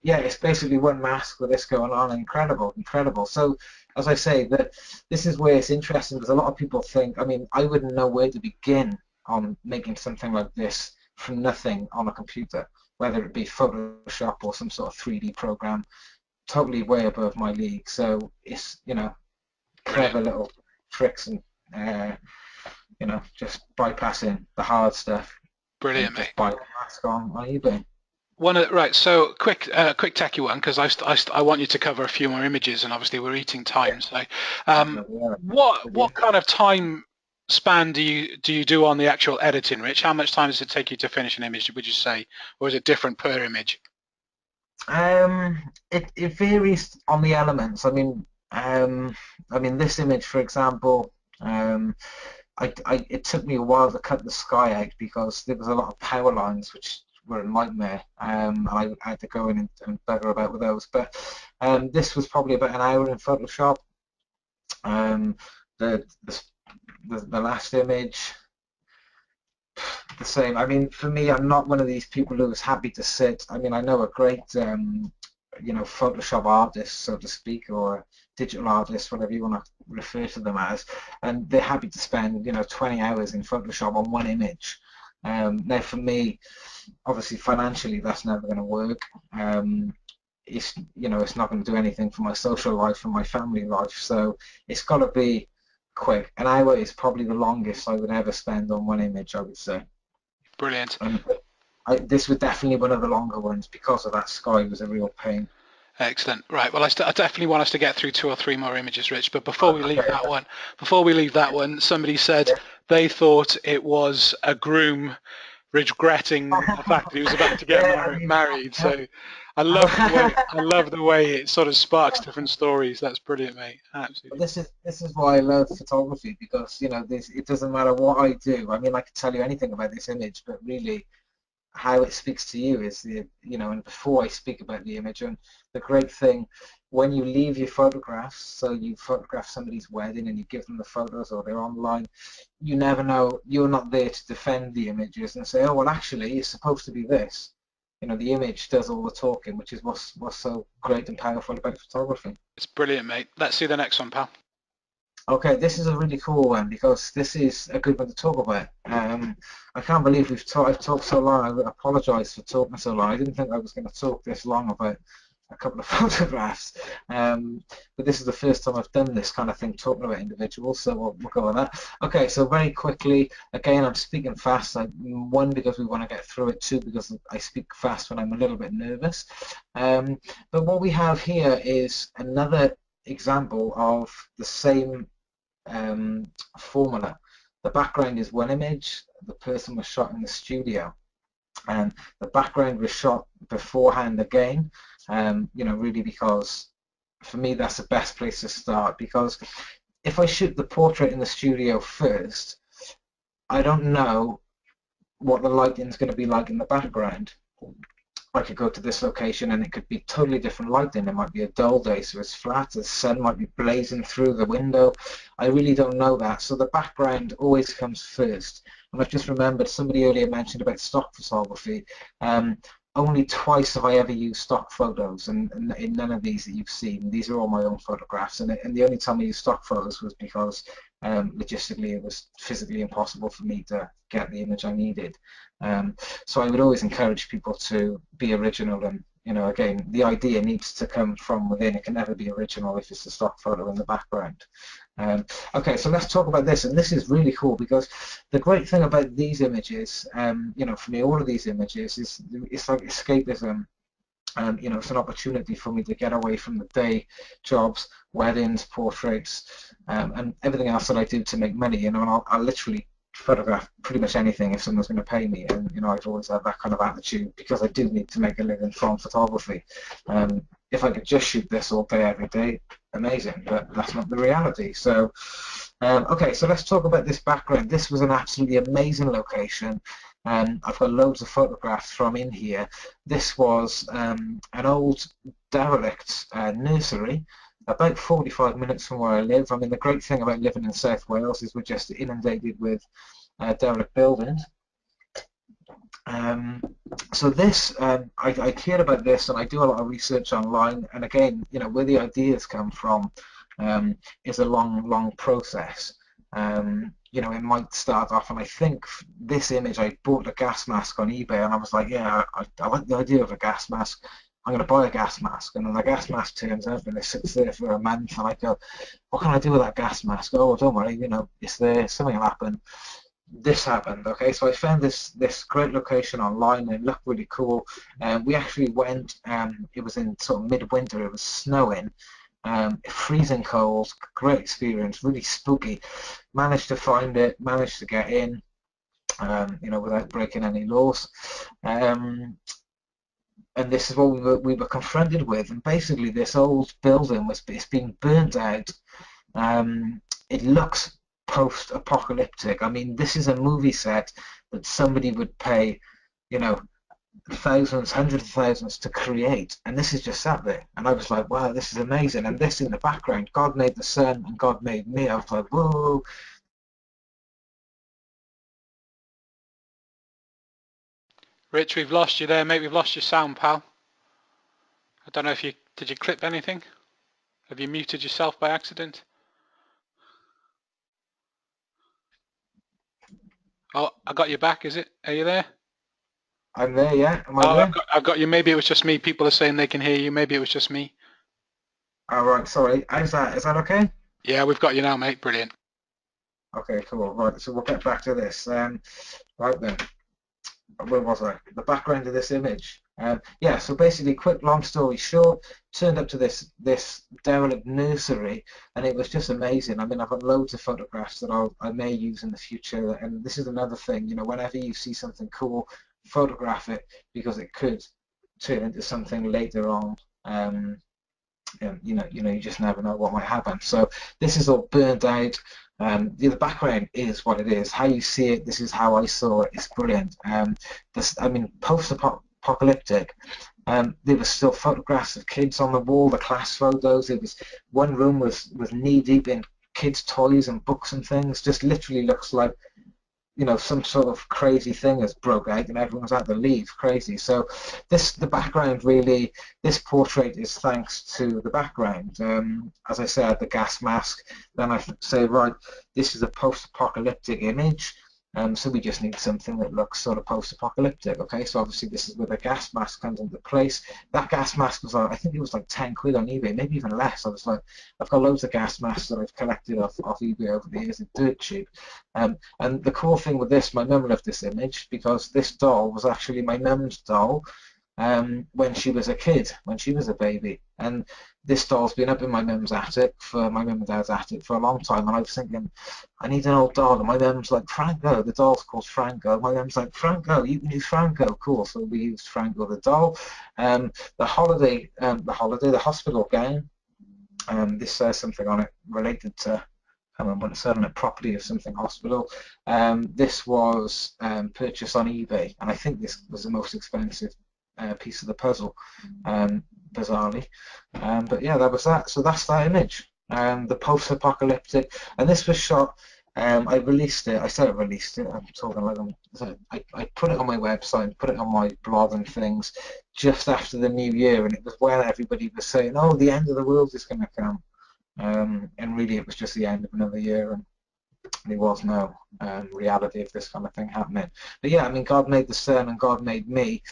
Yeah, it's basically one mask with this going on. Incredible, incredible. So, as I say, that this is where it's interesting because a lot of people think, I mean, I wouldn't know where to begin on making something like this from nothing on a computer, whether it be Photoshop or some sort of 3D program. totally way above my league. So it's, Brilliant. clever little tricks and just bypassing the hard stuff and Brilliant, mate. just buy the mask on eBay. Right, so quick techie one, because I want you to cover a few more images, and obviously we're eating time. So, Yeah, with what you. kind of time span do you do on the actual editing, Rich? How much time does it take you to finish an image, would you say, or is it different per image? It varies on the elements. This image, for example, it took me a while to cut the sky out because there was a lot of power lines which were a nightmare. And I had to go in and bugger about with those. But this was probably about an hour in Photoshop. Um, the, the the last image, the same. I mean, for me, I'm not one of these people who is happy to sit. I mean, I know a great, Photoshop artist, so to speak, or digital artist, whatever you want to refer to them as, and they're happy to spend, 20 hours in Photoshop on one image. Now, for me, obviously, financially, that's never going to work. It's not going to do anything for my social life and my family life, so it's got to be quick. An hour is probably the longest I would ever spend on one image, I would say. Brilliant. And this was definitely one of the longer ones because of that sky was a real pain. Excellent. Right. Well, I definitely want us to get through two or three more images, Rich. But before we leave that one, somebody said they thought it was a groom regretting the fact that he was about to get Yeah, I mean, married. So I love the way it sort of sparks different stories. That's brilliant, mate. but Absolutely. this is why I love photography because it doesn't matter what I do. I mean, I could tell you anything about this image, but really how it speaks to you is and before I speak about the image, and the great thing when you leave your photographs, so you photograph somebody's wedding and you give them the photos or they're online, you never know, you're not there to defend the images and say, oh well, actually it's supposed to be this. The image does all the talking, which is what's so great and powerful about photography. It's brilliant, mate. Let's see the next one, pal. Okay, this is a really cool one because this is a good one to talk about. I can't believe I've talked so long. I apologise for talking so long. I didn't think I was going to talk this long about a couple of photographs. But this is the first time I've done this kind of thing, talking about individuals. So we'll go on that. Okay, so very quickly, again, I'm speaking fast. One, because we want to get through it. Two, because I speak fast when I'm a little bit nervous. But what we have here is another example of the same formula. The background is one image, the person was shot in the studio, and the background was shot beforehand again, really because for me that's the best place to start because if I shoot the portrait in the studio first, I don't know what the lighting is going to be like in the background. I could go to this location and it could be totally different lighting. It might be a dull day, so it's flat. The sun might be blazing through the window. I really don't know that. So the background always comes first. And I've just remembered somebody earlier mentioned about stock photography. Only twice have I ever used stock photos, and in none of these that you've seen. These are all my own photographs, and the only time I used stock photos was because logistically it was physically impossible for me to get the image I needed. So I would always encourage people to be original, and again, the idea needs to come from within. It can never be original if it's a stock photo in the background. Okay, so let's talk about this, and this is really cool because the great thing about these images, for me, all of these images is it's like escapism. It's an opportunity for me to get away from the day jobs, weddings, portraits, and everything else that I do to make money. And I'll literally photograph pretty much anything if someone's going to pay me. And I've always had that kind of attitude because I do need to make a living from photography. If I could just shoot this all day, every day, amazing, but that's not the reality. So, okay, so let's talk about this background. This was an absolutely amazing location. I've got loads of photographs from in here. This was an old derelict nursery, about 45 minutes from where I live. I mean, the great thing about living in South Wales is we're just inundated with derelict buildings. So this, I care about this, and I do a lot of research online. And again, where the ideas come from is a long process. It might start off, and I think this image, I bought a gas mask on eBay, and I was like, yeah, I like the idea of a gas mask. I'm going to buy a gas mask. And then the gas mask turns up and it sits there for a month. And I go, what can I do with that gas mask? Oh, don't worry, it's there. Something will happen. This happened. Okay, so I found this great location online and it looked really cool. We actually went. It was in sort of midwinter. It was snowing. Freezing cold. Great experience. Really spooky. Managed to find it. Managed to get in. Without breaking any laws. And this is what we were confronted with. And basically, this old building it's being burnt out. It looks post-apocalyptic. I mean, this is a movie set that somebody would pay, you know, thousands, hundreds of thousands to create, and this is just sat there. And I was like, wow, this is amazing. And this in the background, God made the sun and God made me. I was like, whoa. Rich, we've lost you there, mate. We've lost your sound, pal. I don't know if did you clip anything? Have you muted yourself by accident? Oh, I got you back, is it? Are you there? I'm there, yeah. Am I Oh, there? I've got you. Maybe it was just me. People are saying they can hear you. Maybe it was just me. All right, sorry. How's that? Is that okay? Yeah, we've got you now, mate. Brilliant. Okay, cool. Right, so we'll get back to this. Right then, where was I? The background of this image. Yeah, so basically, quick, long story short, turned up to this derelict nursery, and it was just amazing. I mean, I've got loads of photographs that I may use in the future, and this is another thing. Whenever you see something cool, photograph it because it could turn into something later on. You just never know what might happen. So this is all burned out. The background is what it is. How you see it, this is how I saw it. It's brilliant. I mean, post-apocalyptic. There was still photographs of kids on the wall, the class photos. It was one room was knee deep in kids' toys and books and things. Just literally looks like some sort of crazy thing has broke out and everyone's had to leave crazy. So the background really, this portrait is thanks to the background. As I said, the gas mask. Then I say, right, this is a post-apocalyptic image. So we just need something that looks sort of post-apocalyptic. Okay, so obviously this is where the gas mask comes into place. That gas mask was I think it was like 10 quid on eBay, maybe even less. I was like, I've got loads of gas masks that I've collected off eBay over the years. They're dirt cheap. And the cool thing with this, my mum loved this image because this doll was actually my mum's doll when she was a kid, when she was a baby. And this doll's been up in my mum's attic, for my mum and dad's attic, for a long time. And I was thinking, I need an old doll. And my mum's like, Franco, the doll's called Franco. My mum's like, Franco, you can use Franco. Cool. So we used Franco the doll. The hospital gown. This says something on it related to, I can't remember what it said on it, property of something hospital. This was purchased on eBay, and I think this was the most expensive piece of the puzzle, bizarrely. But yeah, that was that. So that's that image. The post-apocalyptic, and this was shot. I released it. I said I released it. I'm talking like I put it on my website, put it on my blog and things, just after the new year, and it was when everybody was saying, "Oh, the end of the world is going to come." And really, it was just the end of another year, and there was no reality of this kind of thing happening. But yeah, I mean, God made the sun and God made me.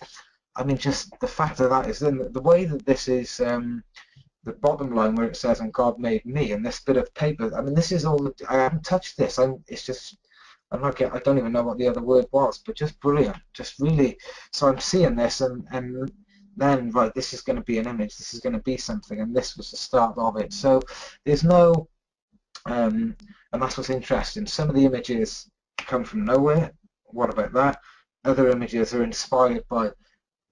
I mean, just the fact of that is then the way that this is, the bottom line where it says "and God made me" and this bit of paper. I mean, this is all. I haven't touched this. It's just. I don't even know what the other word was, but just brilliant, just really. So I'm seeing this, and then right, this is going to be an image. This is going to be something, and this was the start of it. So there's no, and that's what's interesting. Some of the images come from nowhere. What about that? Other images are inspired by,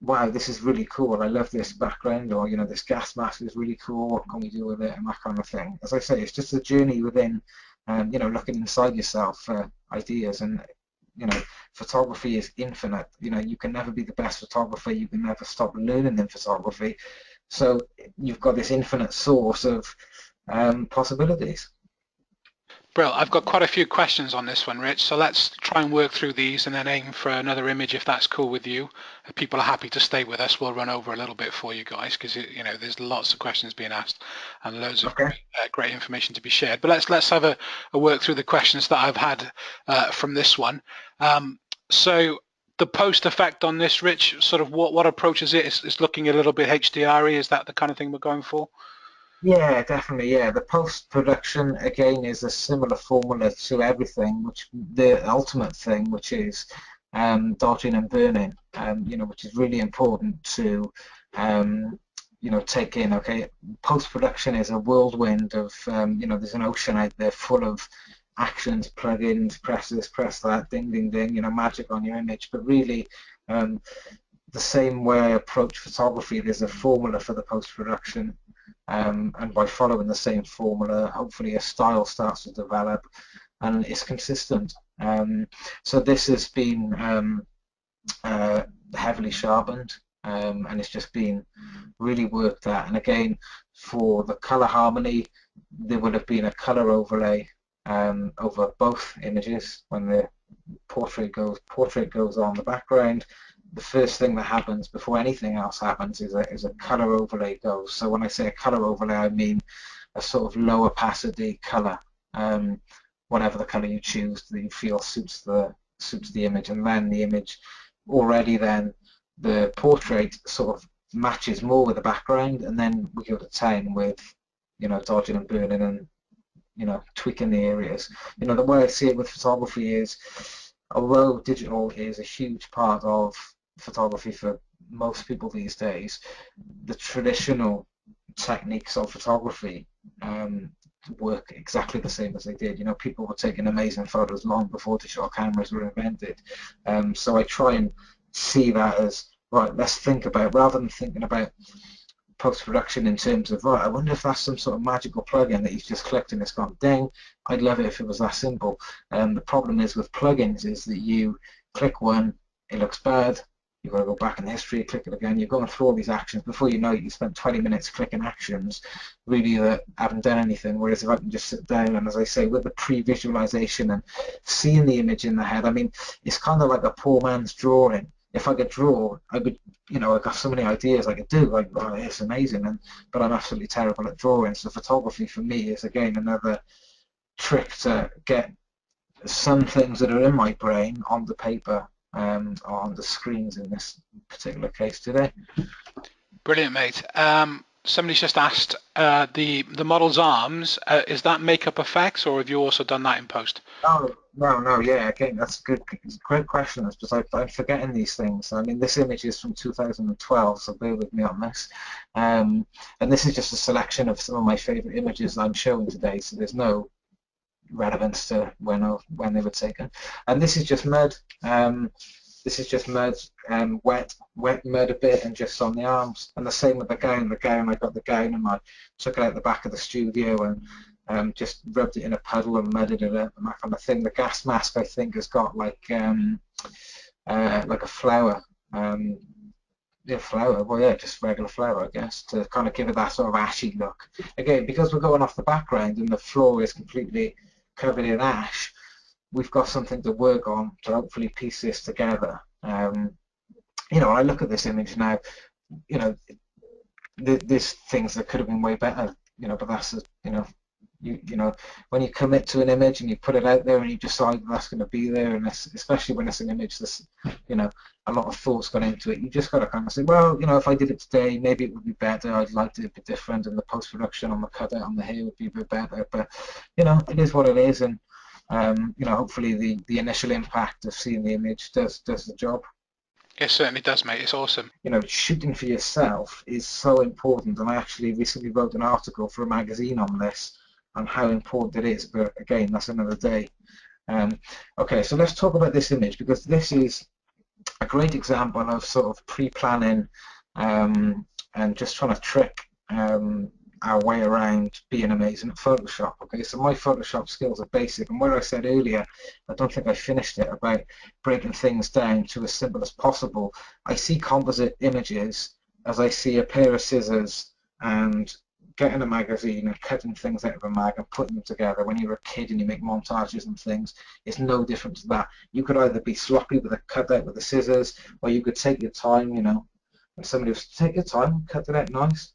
wow, this is really cool. I love this background, or this gas mask is really cool. What can we do with it, and that kind of thing. As I say, it's just a journey within, looking inside yourself for ideas. And photography is infinite. You can never be the best photographer. You can never stop learning in photography. So you've got this infinite source of possibilities. Brill, I've got quite a few questions on this one, Rich, so let's try and work through these and then aim for another image if that's cool with you. If people are happy to stay with us, we'll run over a little bit for you guys because there's lots of questions being asked and loads of Okay. great information to be shared. But let's have a work through the questions that I've had from this one. So The post effect on this, Rich, sort of what approach is it? It's looking a little bit HDR-y. Is that the kind of thing we're going for? Yeah, definitely. Yeah, the post-production again is a similar formula to everything, which the ultimate thing, which is dodging and burning, which is really important to, take in. Okay, post-production is a whirlwind of, there's an ocean out there full of actions, plugins, press this, press that, ding, ding, ding, magic on your image. But really, um, the same way I approach photography, there's a formula for the post-production. And by following the same formula, hopefully a style starts to develop and it's consistent. So this has been heavily sharpened, and it's just been really worked at. And again, for the color harmony, there would have been a color overlay over both images. When the portrait goes on the background, the first thing that happens before anything else happens is a color overlay goes. So when I say a color overlay, I mean a sort of low opacity color, whatever the color you choose that you feel suits the image, and then the image already then the portrait sort of matches more with the background, and then we go to town with dodging and burning and tweaking the areas. The way I see it with photography is, although digital is a huge part of photography for most people these days, the traditional techniques of photography work exactly the same as they did. People were taking amazing photos long before digital cameras were invented. So I try and see that as, right, let's think about, rather than thinking about post-production in terms of, right, I wonder if that's some sort of magical plugin that you've just clicked and it's gone ding. I'd love it if it was that simple. The problem is with plugins is that you click one, it looks bad, you've got to go back in history, click it again, you're going through all these actions. Before you know it, you spent 20 minutes clicking actions really that haven't done anything. Whereas if I can just sit down and, as I say, with the pre-visualization and seeing the image in the head, I mean, it's kind of like a poor man's drawing. If I could draw, I could, I've got so many ideas I could do, like, oh, it's amazing, but I'm absolutely terrible at drawing. So photography for me is, again, another trick to get some things that are in my brain on the paper, on the screens in this particular case today. Brilliant, mate. Somebody's just asked, the model's arms, is that makeup effects, or have you also done that in post? Oh, no, yeah, again, that's a great question. It's just I'm forgetting these things. I mean, this image is from 2012, so bear with me on this. And this is just a selection of some of my favorite images I'm showing today, so there's no relevance to when they were taken. And this is just mud. This is just mud, wet mud a bit, and just on the arms. And the same with the gown. I got the gown and I took it out the back of the studio and just rubbed it in a puddle and mudded it up and that kind of thing. The gas mask, I think, has got like a flower. Yeah, flower. Well, yeah, just regular flower, I guess, to kind of give it that sort of ashy look. Again, because we're going off the background and the floor is completely covered in ash, we've got something to work on to hopefully piece this together. I look at this image now, there's things that could have been way better, but that's, when you commit to an image and you put it out there and you decide that's going to be there, and especially when it's an image that's, a lot of thought's gone into it, you just got to kind of say, well, if I did it today, maybe it would be better. I'd like it to be different, and the post-production on the cutout on the hair would be a bit better. But, it is what it is, and hopefully the initial impact of seeing the image does the job. It certainly does, mate. It's awesome. Shooting for yourself is so important, and I actually recently wrote an article for a magazine on this, on how important it is, but again, that's another day. Okay, so let's talk about this image, because this is a great example of sort of pre-planning and just trying to trick our way around being amazing at Photoshop. Okay, so my Photoshop skills are basic, and where I said earlier, I don't think I finished it, about breaking things down to as simple as possible. I see composite images as I see a pair of scissors and getting a magazine and cutting things out of a mag and putting them together. When you're a kid and you make montages and things, it's no different to that. You could either be sloppy with a cutout with the scissors, or you could take your time, and somebody was, take your time, cut it out nice.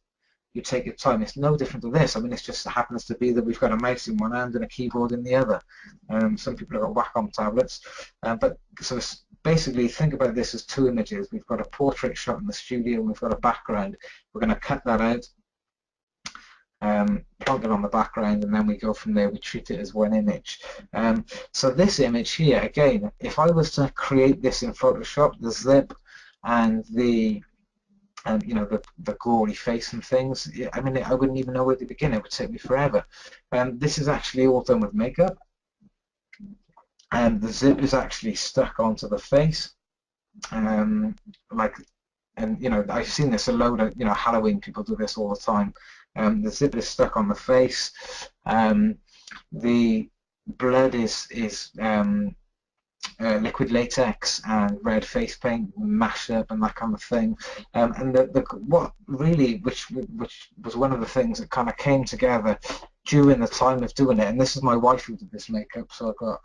You take your time. It's no different to this. I mean, it just happens to be that we've got a mouse in one hand and a keyboard in the other. Some people have got Wacom tablets, but so it's basically think about this as two images. We've got a portrait shot in the studio and we've got a background. We're going to cut that out, plonk it on the background, and then we go from there. We treat it as one image. So this image here, again, if I was to create this in Photoshop, the zip and the you know, the gory face and things, I mean, I wouldn't even know where to begin. It would take me forever. This is actually all done with makeup, and the zip is actually stuck onto the face, like, and you know, I've seen this a load of, you know, Halloween people do this all the time. The zip is stuck on the face. The blood is liquid latex and red face paint mashed up and that kind of thing. And what really, which was one of the things that kind of came together during the time of doing it, and this is my wife who did this makeup, so I've got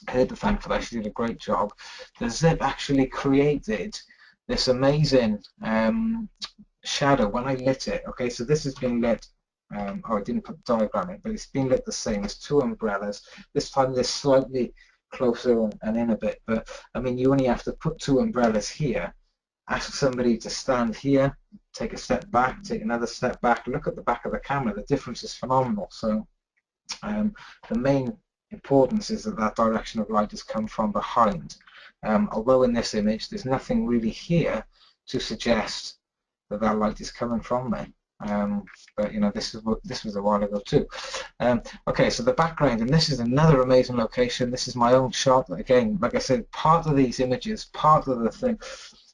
her to thank for that. She did a great job. The zip actually created this amazing shadow when I lit it. Okay, so this has been lit. Oh, I didn't put the diagram in, but it's been lit the same. There's two umbrellas. This time they're slightly closer and in a bit, but I mean, you only have to put two umbrellas here, ask somebody to stand here, take a step back, take another step back, look at the back of the camera. The difference is phenomenal. So the main importance is that that direction of light has come from behind. Although in this image there's nothing really here to suggest that that light is coming from there. But you know, this was a while ago too. Okay, so the background, and this is another amazing location. This is my own shot. Again, like I said, part of these images, part of the thing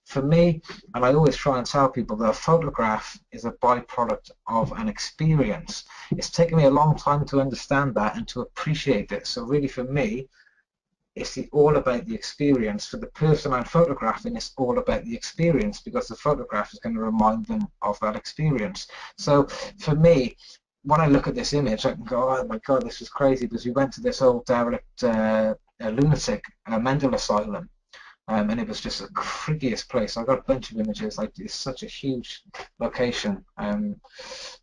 for me, and I always try and tell people that a photograph is a byproduct of an experience. It's taken me a long time to understand that and to appreciate it. So really for me, it's all about the experience. For the person I'm photographing, it's all about the experience, because the photograph is going to remind them of that experience. So for me, when I look at this image, I can go, oh my God, this is crazy, because we went to this old derelict lunatic mental asylum, and it was just the freakiest place. I got a bunch of images. Like, it's such a huge location,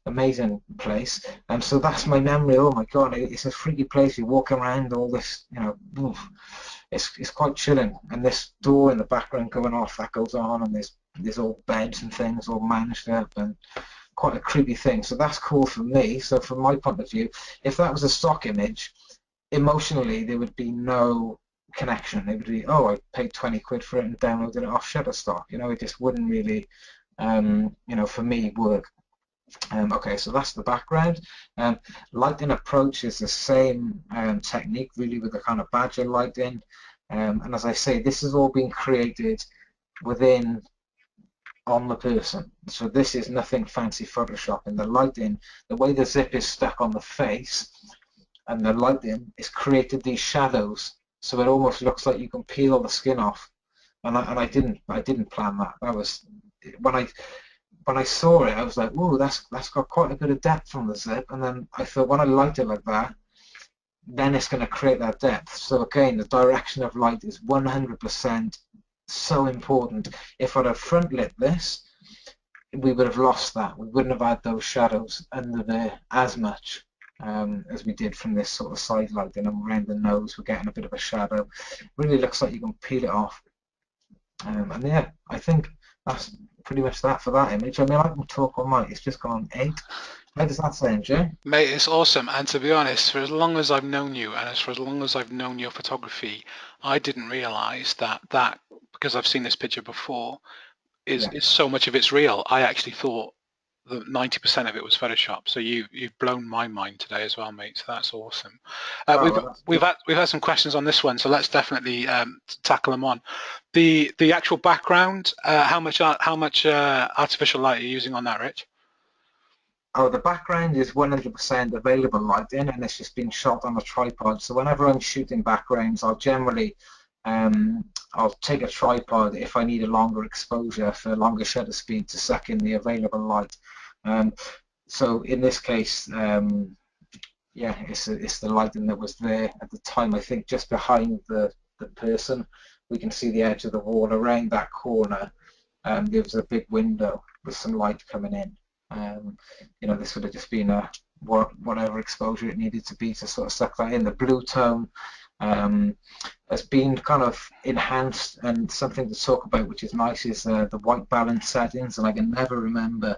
amazing place, and so that's my memory. Oh my God, it's a freaky place. You're walking around, all this, you know, oof, it's quite chilling. And this door in the background going off, that goes on, and there's all beds and things all managed up, and quite a creepy thing. So that's cool for me. So from my point of view, if that was a stock image, emotionally there would be no connection. It would be, oh, I paid 20 quid for it and downloaded it off Shutterstock. You know, it just wouldn't really, you know, for me, work. Okay, so that's the background. Lighting approach is the same technique, really, with the kind of badger lighting. And as I say, this has all been created within on the person. So this is nothing fancy Photoshop. And the lighting, the way the zip is stuck on the face, and the lighting is created these shadows, so it almost looks like you can peel the skin off. And I didn't plan that. That was when I saw it, I was like, "Ooh, that's got quite a bit of depth on the zip." And then I thought, when I light it like that, then it's going to create that depth. So again, the direction of light is 100% so important. If I'd have front lit this, we would have lost that. We wouldn't have had those shadows under there as much as we did from this sort of side lighting. And around the nose, we're getting a bit of a shadow. Really looks like you can peel it off. And yeah, I think that's pretty much that for that image. I mean, I can talk all night. It's just gone 8. How does that sound, Jay? Mate, it's awesome. And to be honest, for as long as I've known you, and for as long as I've known your photography, I didn't realise that because I've seen this picture before, Yeah. is so much of it's real. I actually thought that 90% of it was Photoshop. So you've blown my mind today as well, mate. So that's awesome. Oh, well, that's good. We've had some questions on this one, so let's definitely tackle them on. The actual background. How much artificial light are you using on that, Rich? Oh, the background is 100% available lighting, and it's just been shot on a tripod. So whenever I'm shooting backgrounds, I'll generally I'll take a tripod if I need a longer exposure for longer shutter speed to suck in the available light. So in this case, yeah, it's the lighting that was there at the time. I think just behind the person, we can see the edge of the wall. Around that corner, there was a big window with some light coming in. You know, this would have just been a whatever exposure it needed to be to sort of suck that in. The blue tone has been kind of enhanced, and something to talk about which is nice is the white balance settings, and I can never remember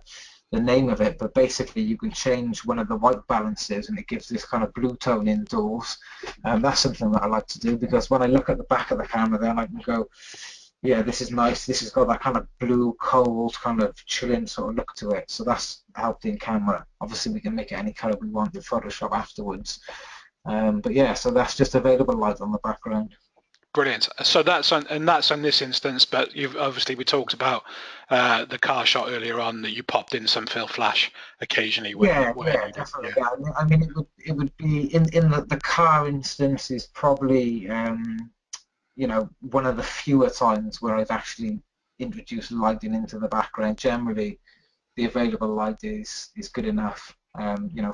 the name of it, but basically you can change one of the white balances and it gives this kind of blue tone indoors. That's something that I like to do, because when I look at the back of the camera then I can go, yeah, this is nice, this has got that kind of blue, cold, kind of chilling sort of look to it. So that's helped in camera. Obviously we can make it any color we want in Photoshop afterwards. But yeah, so that's just available light on the background. Brilliant. So that's on this instance, but you've obviously, we talked about the car shot earlier on, that you popped in some fill flash occasionally where Yeah, where yeah, needed. definitely. Yeah. Yeah. I mean, it would be in the car instance is probably one of the fewer times where I've actually introduced lighting into the background. Generally, the available light is good enough,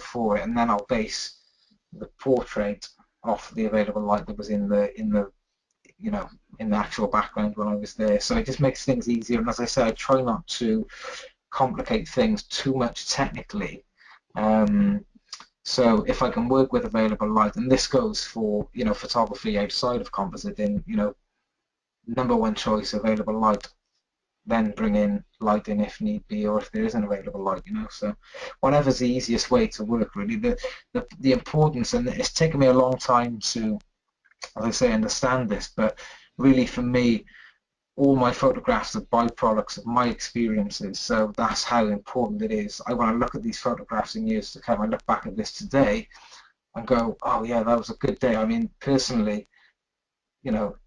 for it, and then I'll base the portrait off the available light that was in the you know in the actual background when I was there. So it just makes things easier. And as I say, I try not to complicate things too much technically. Um, so if I can work with available light, and this goes for photography outside of compositing, number one choice available light, then bring in light in if need be, or if there isn't available light. So whatever's the easiest way to work, really. The importance, and it's taken me a long time to, as I say, understand this, but really for me, all my photographs are byproducts of my experiences. So that's how important it is. I want to look at these photographs in years to come. I look back at this today and go, oh yeah, that was a good day. I mean, personally, you know,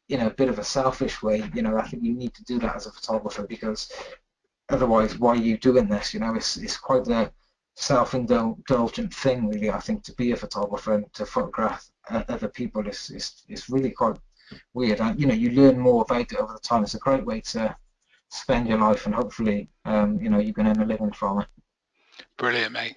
in a bit of a selfish way, I think you need to do that as a photographer, because otherwise, why are you doing this? It's quite a self-indulgent thing, really. I think to be a photographer and to photograph other people is really quite weird. And you learn more about it over the time. It's a great way to spend your life, and hopefully, you can earn a living from it. Brilliant, mate.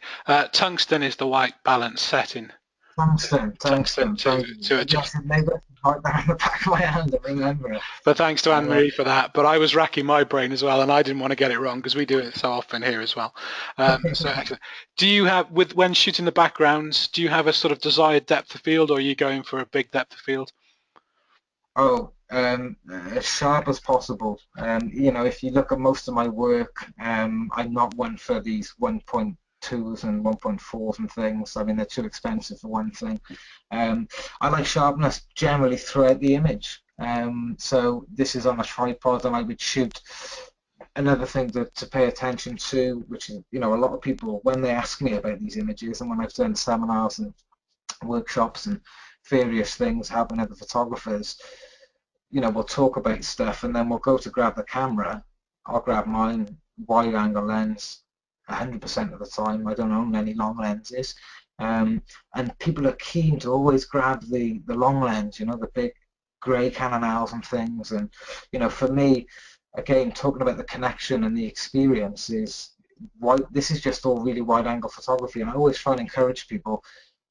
Tungsten is the white balance setting. Tungsten, Tungsten tungsten, tungsten. just Yes, maybe I can write that on the back of my hand and remember it. But thanks to Anne Uh, Marie for that. But I was racking my brain as well, and I didn't want to get it wrong because we do it so often here as well. So excellent. Do you have, with when shooting the backgrounds, do you have a sort of desired depth of field, or are you going for a big depth of field? as sharp as possible. If you look at most of my work, I'm not one for these 1.2s and 1.4s and things. I mean, they're too expensive for one thing. I like sharpness generally throughout the image. So this is on a tripod, and I would shoot. Another thing to pay attention to, which is, a lot of people, when they ask me about these images, and when I've done seminars and workshops and various things helping other photographers, we'll talk about stuff, and then we'll go to grab the camera. I'll grab mine wide angle lens 100% of the time. I don't own any long lenses. And people are keen to always grab the long lens, the big grey Canon Ls and things. And, for me, again, talking about the connection and the experience is this is just all really wide angle photography. And I always try and encourage people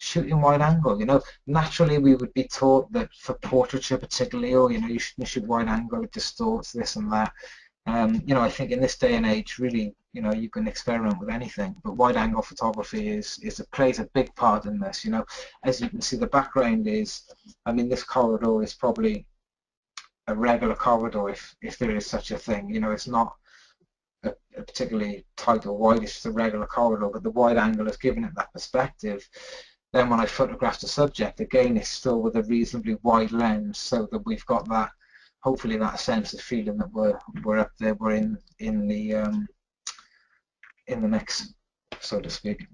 shooting wide angle. Naturally we would be taught that for portraiture particularly, or you shouldn't shoot wide angle, it distorts this and that. I think in this day and age, really, you can experiment with anything, but wide angle photography plays a big part in this. As you can see, the background is, I mean, this corridor is probably a regular corridor, if there is such a thing. It's not a particularly tight or wide, it's just a regular corridor, but the wide angle has given it that perspective. Then when I photograph the subject, again, it's still with a reasonably wide lens, so that we've got that, hopefully, that sense of feeling that we're up there, we're in the mix, so to speak.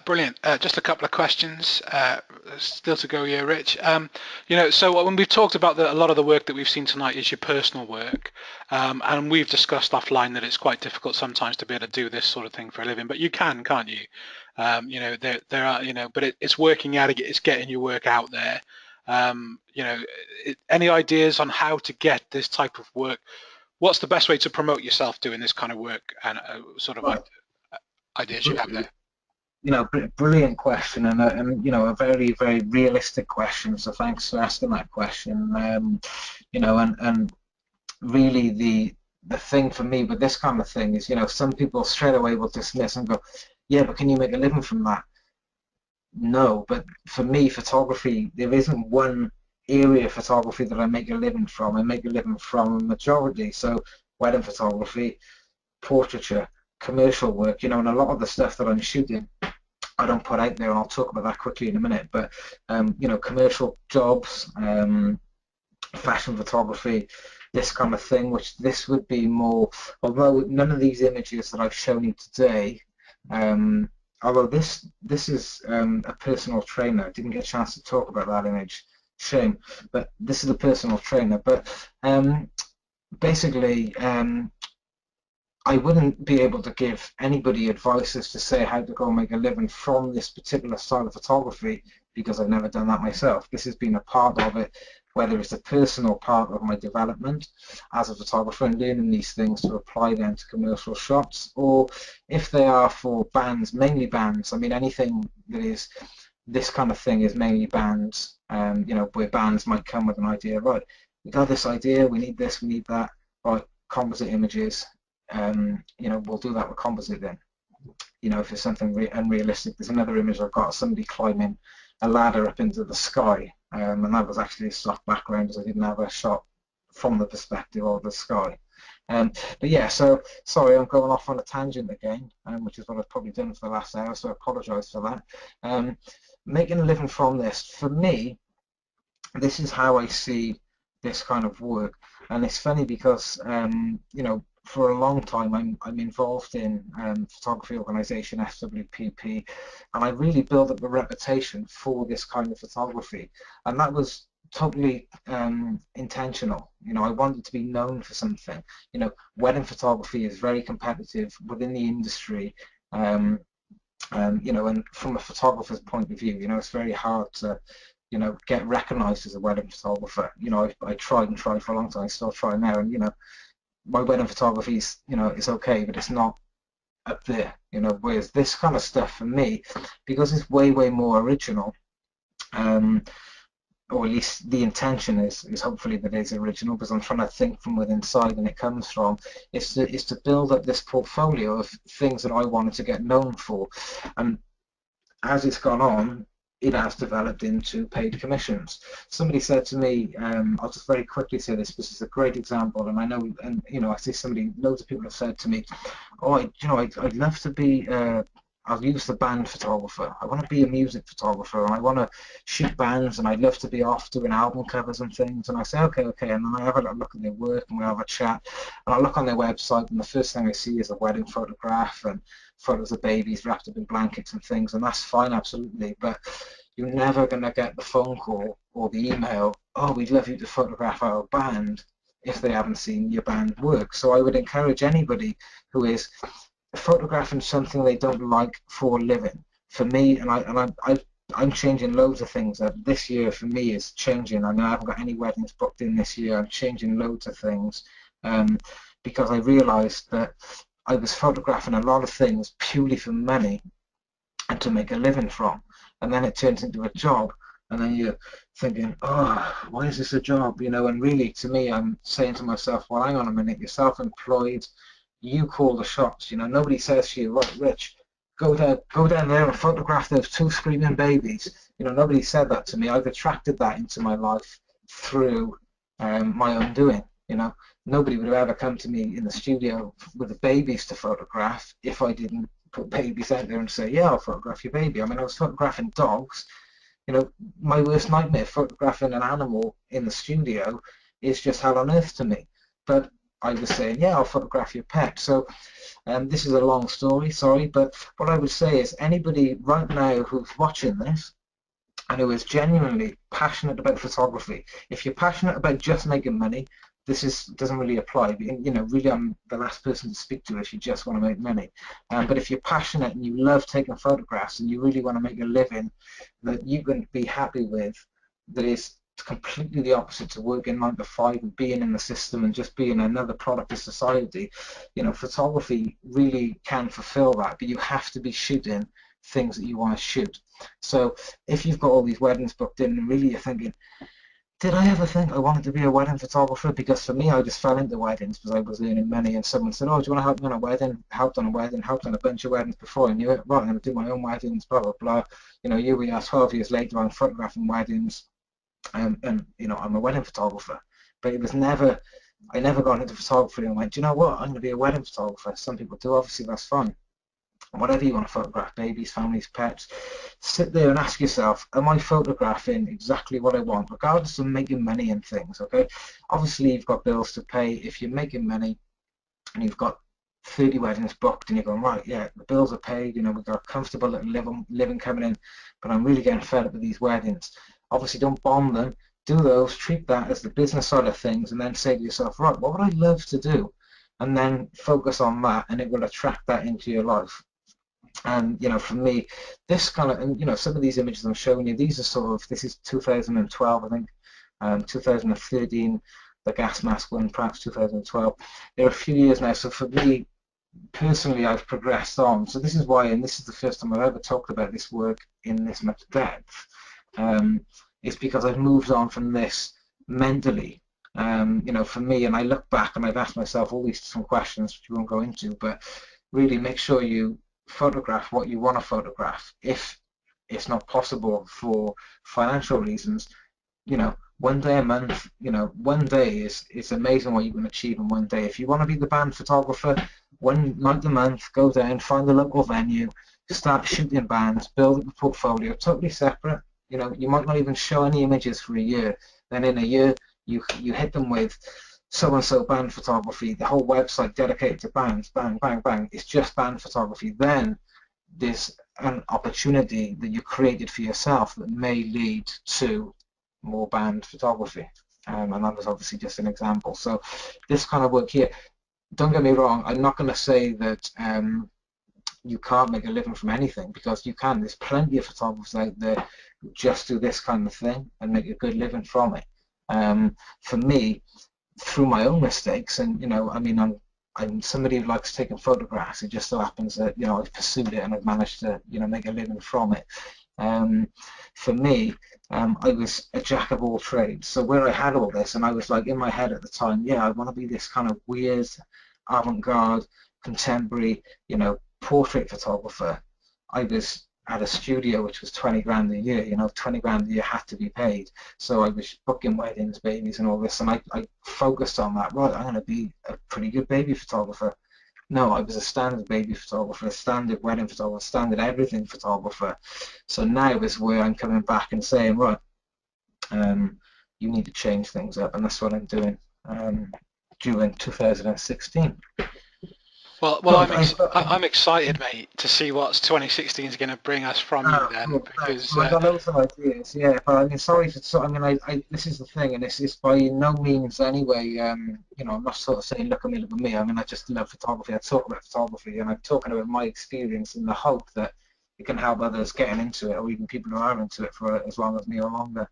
Brilliant. Just a couple of questions still to go here, Rich. So when we've talked about a lot of the work that we've seen tonight is your personal work, and we've discussed offline that it's quite difficult sometimes to be able to do this sort of thing for a living, but you can, can't you? There are, but it's working out, it's getting your work out there. Any ideas on how to get this type of work? What's the best way to promote yourself doing this kind of work, and sort of Right. ideas you have there? Brilliant question, and a very, very realistic question. So thanks for asking that question. And really the thing for me with this kind of thing is, some people straight away will dismiss and go, yeah, but can you make a living from that? no, but for me, photography, there isn't one area of photography that I make a living from. I make a living from a majority. So wedding photography, portraiture, commercial work, and a lot of the stuff that I'm shooting, I don't put out there, and I'll talk about that quickly in a minute. But commercial jobs, fashion photography, this kind of thing, which this would be more, although none of these images that I've shown you today, although this is a personal trainer. I didn't get a chance to talk about that image, shame, but this is a personal trainer. But basically, I wouldn't be able to give anybody advice as to say how to go and make a living from this particular style of photography, because I've never done that myself. This has been a part of it, whether it's a personal part of my development as a photographer and learning these things to apply them to commercial shots, or if they are for bands, mainly bands. I mean, anything that is this kind of thing is mainly bands, where bands might come with an idea, right, we got this idea, we need this, we need that, right, composite images, we'll do that with composite then. If it's something unrealistic, there's another image I've got, somebody climbing a ladder up into the sky, and that was actually a stock background because I didn't have a shot from the perspective of the sky. But yeah, so sorry, I'm going off on a tangent again, which is what I've probably done for the last hour, so I apologise for that. Making a living from this, for me, this is how I see this kind of work. And it's funny because for a long time I'm involved in photography organisation, FWPP, and I really built up a reputation for this kind of photography, and that was totally intentional. I wanted to be known for something. Wedding photography is very competitive within the industry, and from a photographer's point of view, it's very hard to get recognized as a wedding photographer. I tried and tried for a long time, I still try now, and my wedding photography is, it's okay, but it's not up there, whereas this kind of stuff for me, because it's way, way more original, or at least the intention is hopefully that it's original, because I'm trying to think from within inside and it comes from, is to build up this portfolio of things that I wanted to get known for. And as it's gone on, it has developed into paid commissions. Somebody said to me, I'll just very quickly say this because it's a great example, and I know, and I see loads of people have said to me, oh, I'd love to be, I'll use the band photographer. I want to be a music photographer, and I want to shoot bands, and I'd love to be off doing album covers and things. And I say, okay, and then I have a look at their work, and we have a chat, and I look on their website, and the first thing I see is a wedding photograph and photos of babies wrapped up in blankets and things, and that's fine, absolutely, but you're never going to get the phone call or the email, oh, we'd love you to photograph our band, if they haven't seen your band work. So I would encourage anybody who is photographing something they don't like for a living. For me, I'm changing loads of things. This year for me is changing. I know I haven't got any weddings booked in this year. I'm changing loads of things because I realised that I was photographing a lot of things purely for money and to make a living from. And then it turns into a job. And then you're thinking, oh, why is this a job? And really, to me, I'm saying to myself, well, hang on a minute, you're self-employed. You call the shots. Nobody says to you, right, Rich, go down there and photograph those 2 screaming babies. Nobody said that to me. I've attracted that into my life through my own doing. Nobody would have ever come to me in the studio with the babies to photograph if I didn't put babies out there and say, yeah, I'll photograph your baby. I mean, I was photographing dogs. My worst nightmare, photographing an animal in the studio, is just hell on earth to me. But I was saying, yeah, I'll photograph your pet. So this is a long story, sorry, but what I would say is anybody right now who's watching this and who is genuinely passionate about photography, if you're passionate about just making money, this doesn't really apply. Really, I'm the last person to speak to if you just want to make money. But if you're passionate and you love taking photographs and you really want to make a living that you can be happy with, that is completely the opposite to working 9 to 5 and being in the system and just being another product of society, photography really can fulfill that, but you have to be shooting things that you want to shoot. So if you've got all these weddings booked in and really you're thinking, did I ever think I wanted to be a wedding photographer? Because for me, I just fell into weddings because I was earning money, and someone said, "Oh, do you want to help me on a wedding?" Helped on a wedding, helped on a bunch of weddings before I knew it. Right, I'm going to do my own weddings, blah blah blah. You know, here we are, 12 years later, I'm photographing weddings, and you know, I'm a wedding photographer. But it was never, I never got into photography and went, do you know what? I'm going to be a wedding photographer. Some people do, obviously, that's fine. Whatever you want to photograph, babies, families, pets, sit there and ask yourself, am I photographing exactly what I want, regardless of making money and things, okay? Obviously, you've got bills to pay. If you're making money and you've got 30 weddings booked and you're going, right, yeah, the bills are paid, you know, we've got a comfortable little living coming in, but I'm really getting fed up with these weddings. Obviously, don't bomb them. Do those, treat that as the business side of things, and then say to yourself, right, what would I love to do? And then focus on that, and it will attract that into your life. And you know, for me, this kind of, and you know, some of these images I'm showing you, these are sort of, this is 2012, I think, 2013, the gas mask one, perhaps 2012. They're a few years now. So for me personally, I've progressed on. So this is why, and this is the first time I've ever talked about this work in this much depth. It's because I've moved on from this mentally. You know, for me, and I look back and I've asked myself all these some questions which we won't go into, but really make sure you photograph what you want to photograph. If it's not possible for financial reasons, you know, one day a month, you know, one day is amazing what you can achieve in one day. If you want to be the band photographer, one night a month, go down, find the local venue, start shooting bands, build up a portfolio, totally separate. You know, you might not even show any images for a year. Then in a year, you hit them with so and so band photography, the whole website dedicated to bands, bang, bang, bang. It's just band photography. Then there's an opportunity that you created for yourself that may lead to more band photography. And that was obviously just an example. So this kind of work here, don't get me wrong, I'm not going to say that you can't make a living from anything, because you can. There's plenty of photographers out there who just do this kind of thing and make a good living from it. For me, through my own mistakes, and you know, I mean, I'm somebody who likes taking photographs. It just so happens that, you know, I've pursued it and I've managed to, you know, make a living from it. For me, I was a jack of all trades. So where I had all this, and I was like in my head at the time, yeah, I want to be this kind of weird, avant-garde, contemporary, you know, portrait photographer. I was at a studio which was 20 grand a year. You know, 20 grand a year had to be paid. So I was booking weddings, babies, and all this, and I focused on that. Right, I'm going to be a pretty good baby photographer. No, I was a standard baby photographer, a standard wedding photographer, standard everything photographer. So now is where I'm coming back and saying, right, you need to change things up, and that's what I'm doing during 2016. Well, But I'm excited, mate, to see what 2016 is going to bring us from you then, cool, thanks. because Well, I got loads of ideas, yeah. But I mean, sorry for. I mean, this is the thing, and it's by no means anyway. You know, I'm not sort of saying look at me. I mean, I just love photography. I talk about photography, and I'm talking about my experience in the hope that it can help others getting into it, or even people who are into it for as long as me or longer.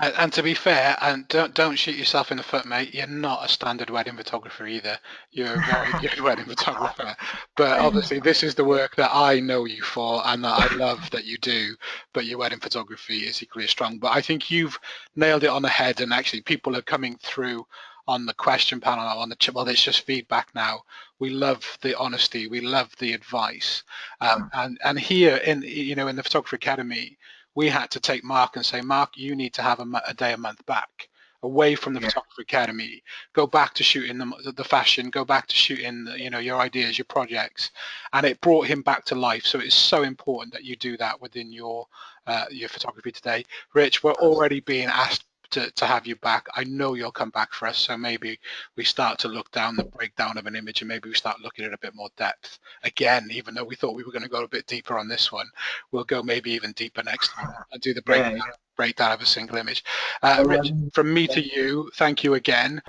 and to be fair, and don't shoot yourself in the foot, mate. You're not a standard wedding photographer either. You're a very good wedding photographer. But obviously, this is the work that I know you for, and that I love that you do. But your wedding photography is equally as strong. But I think you've nailed it on the head, and actually, people are coming through on the question panel on the well, it's just feedback now. We love the honesty. We love the advice. And here in in the Photography Academy, we had to take Mark and say, Mark, you need to have a day a month back away from the Yeah, Photography Academy. Go back to shooting the fashion. Go back to shooting your ideas, your projects, and it brought him back to life. So it's so important that you do that within your photography today. Rich, we're already being asked to have you back. I know you'll come back for us, so maybe we start to look down the breakdown of an image, and maybe we start looking at a bit more depth again, even though we thought we were going to go a bit deeper on this one. We'll go maybe even deeper next time and do the yeah, yeah. breakdown of a single image. Well, Rich, from me yeah. to you, thank you again.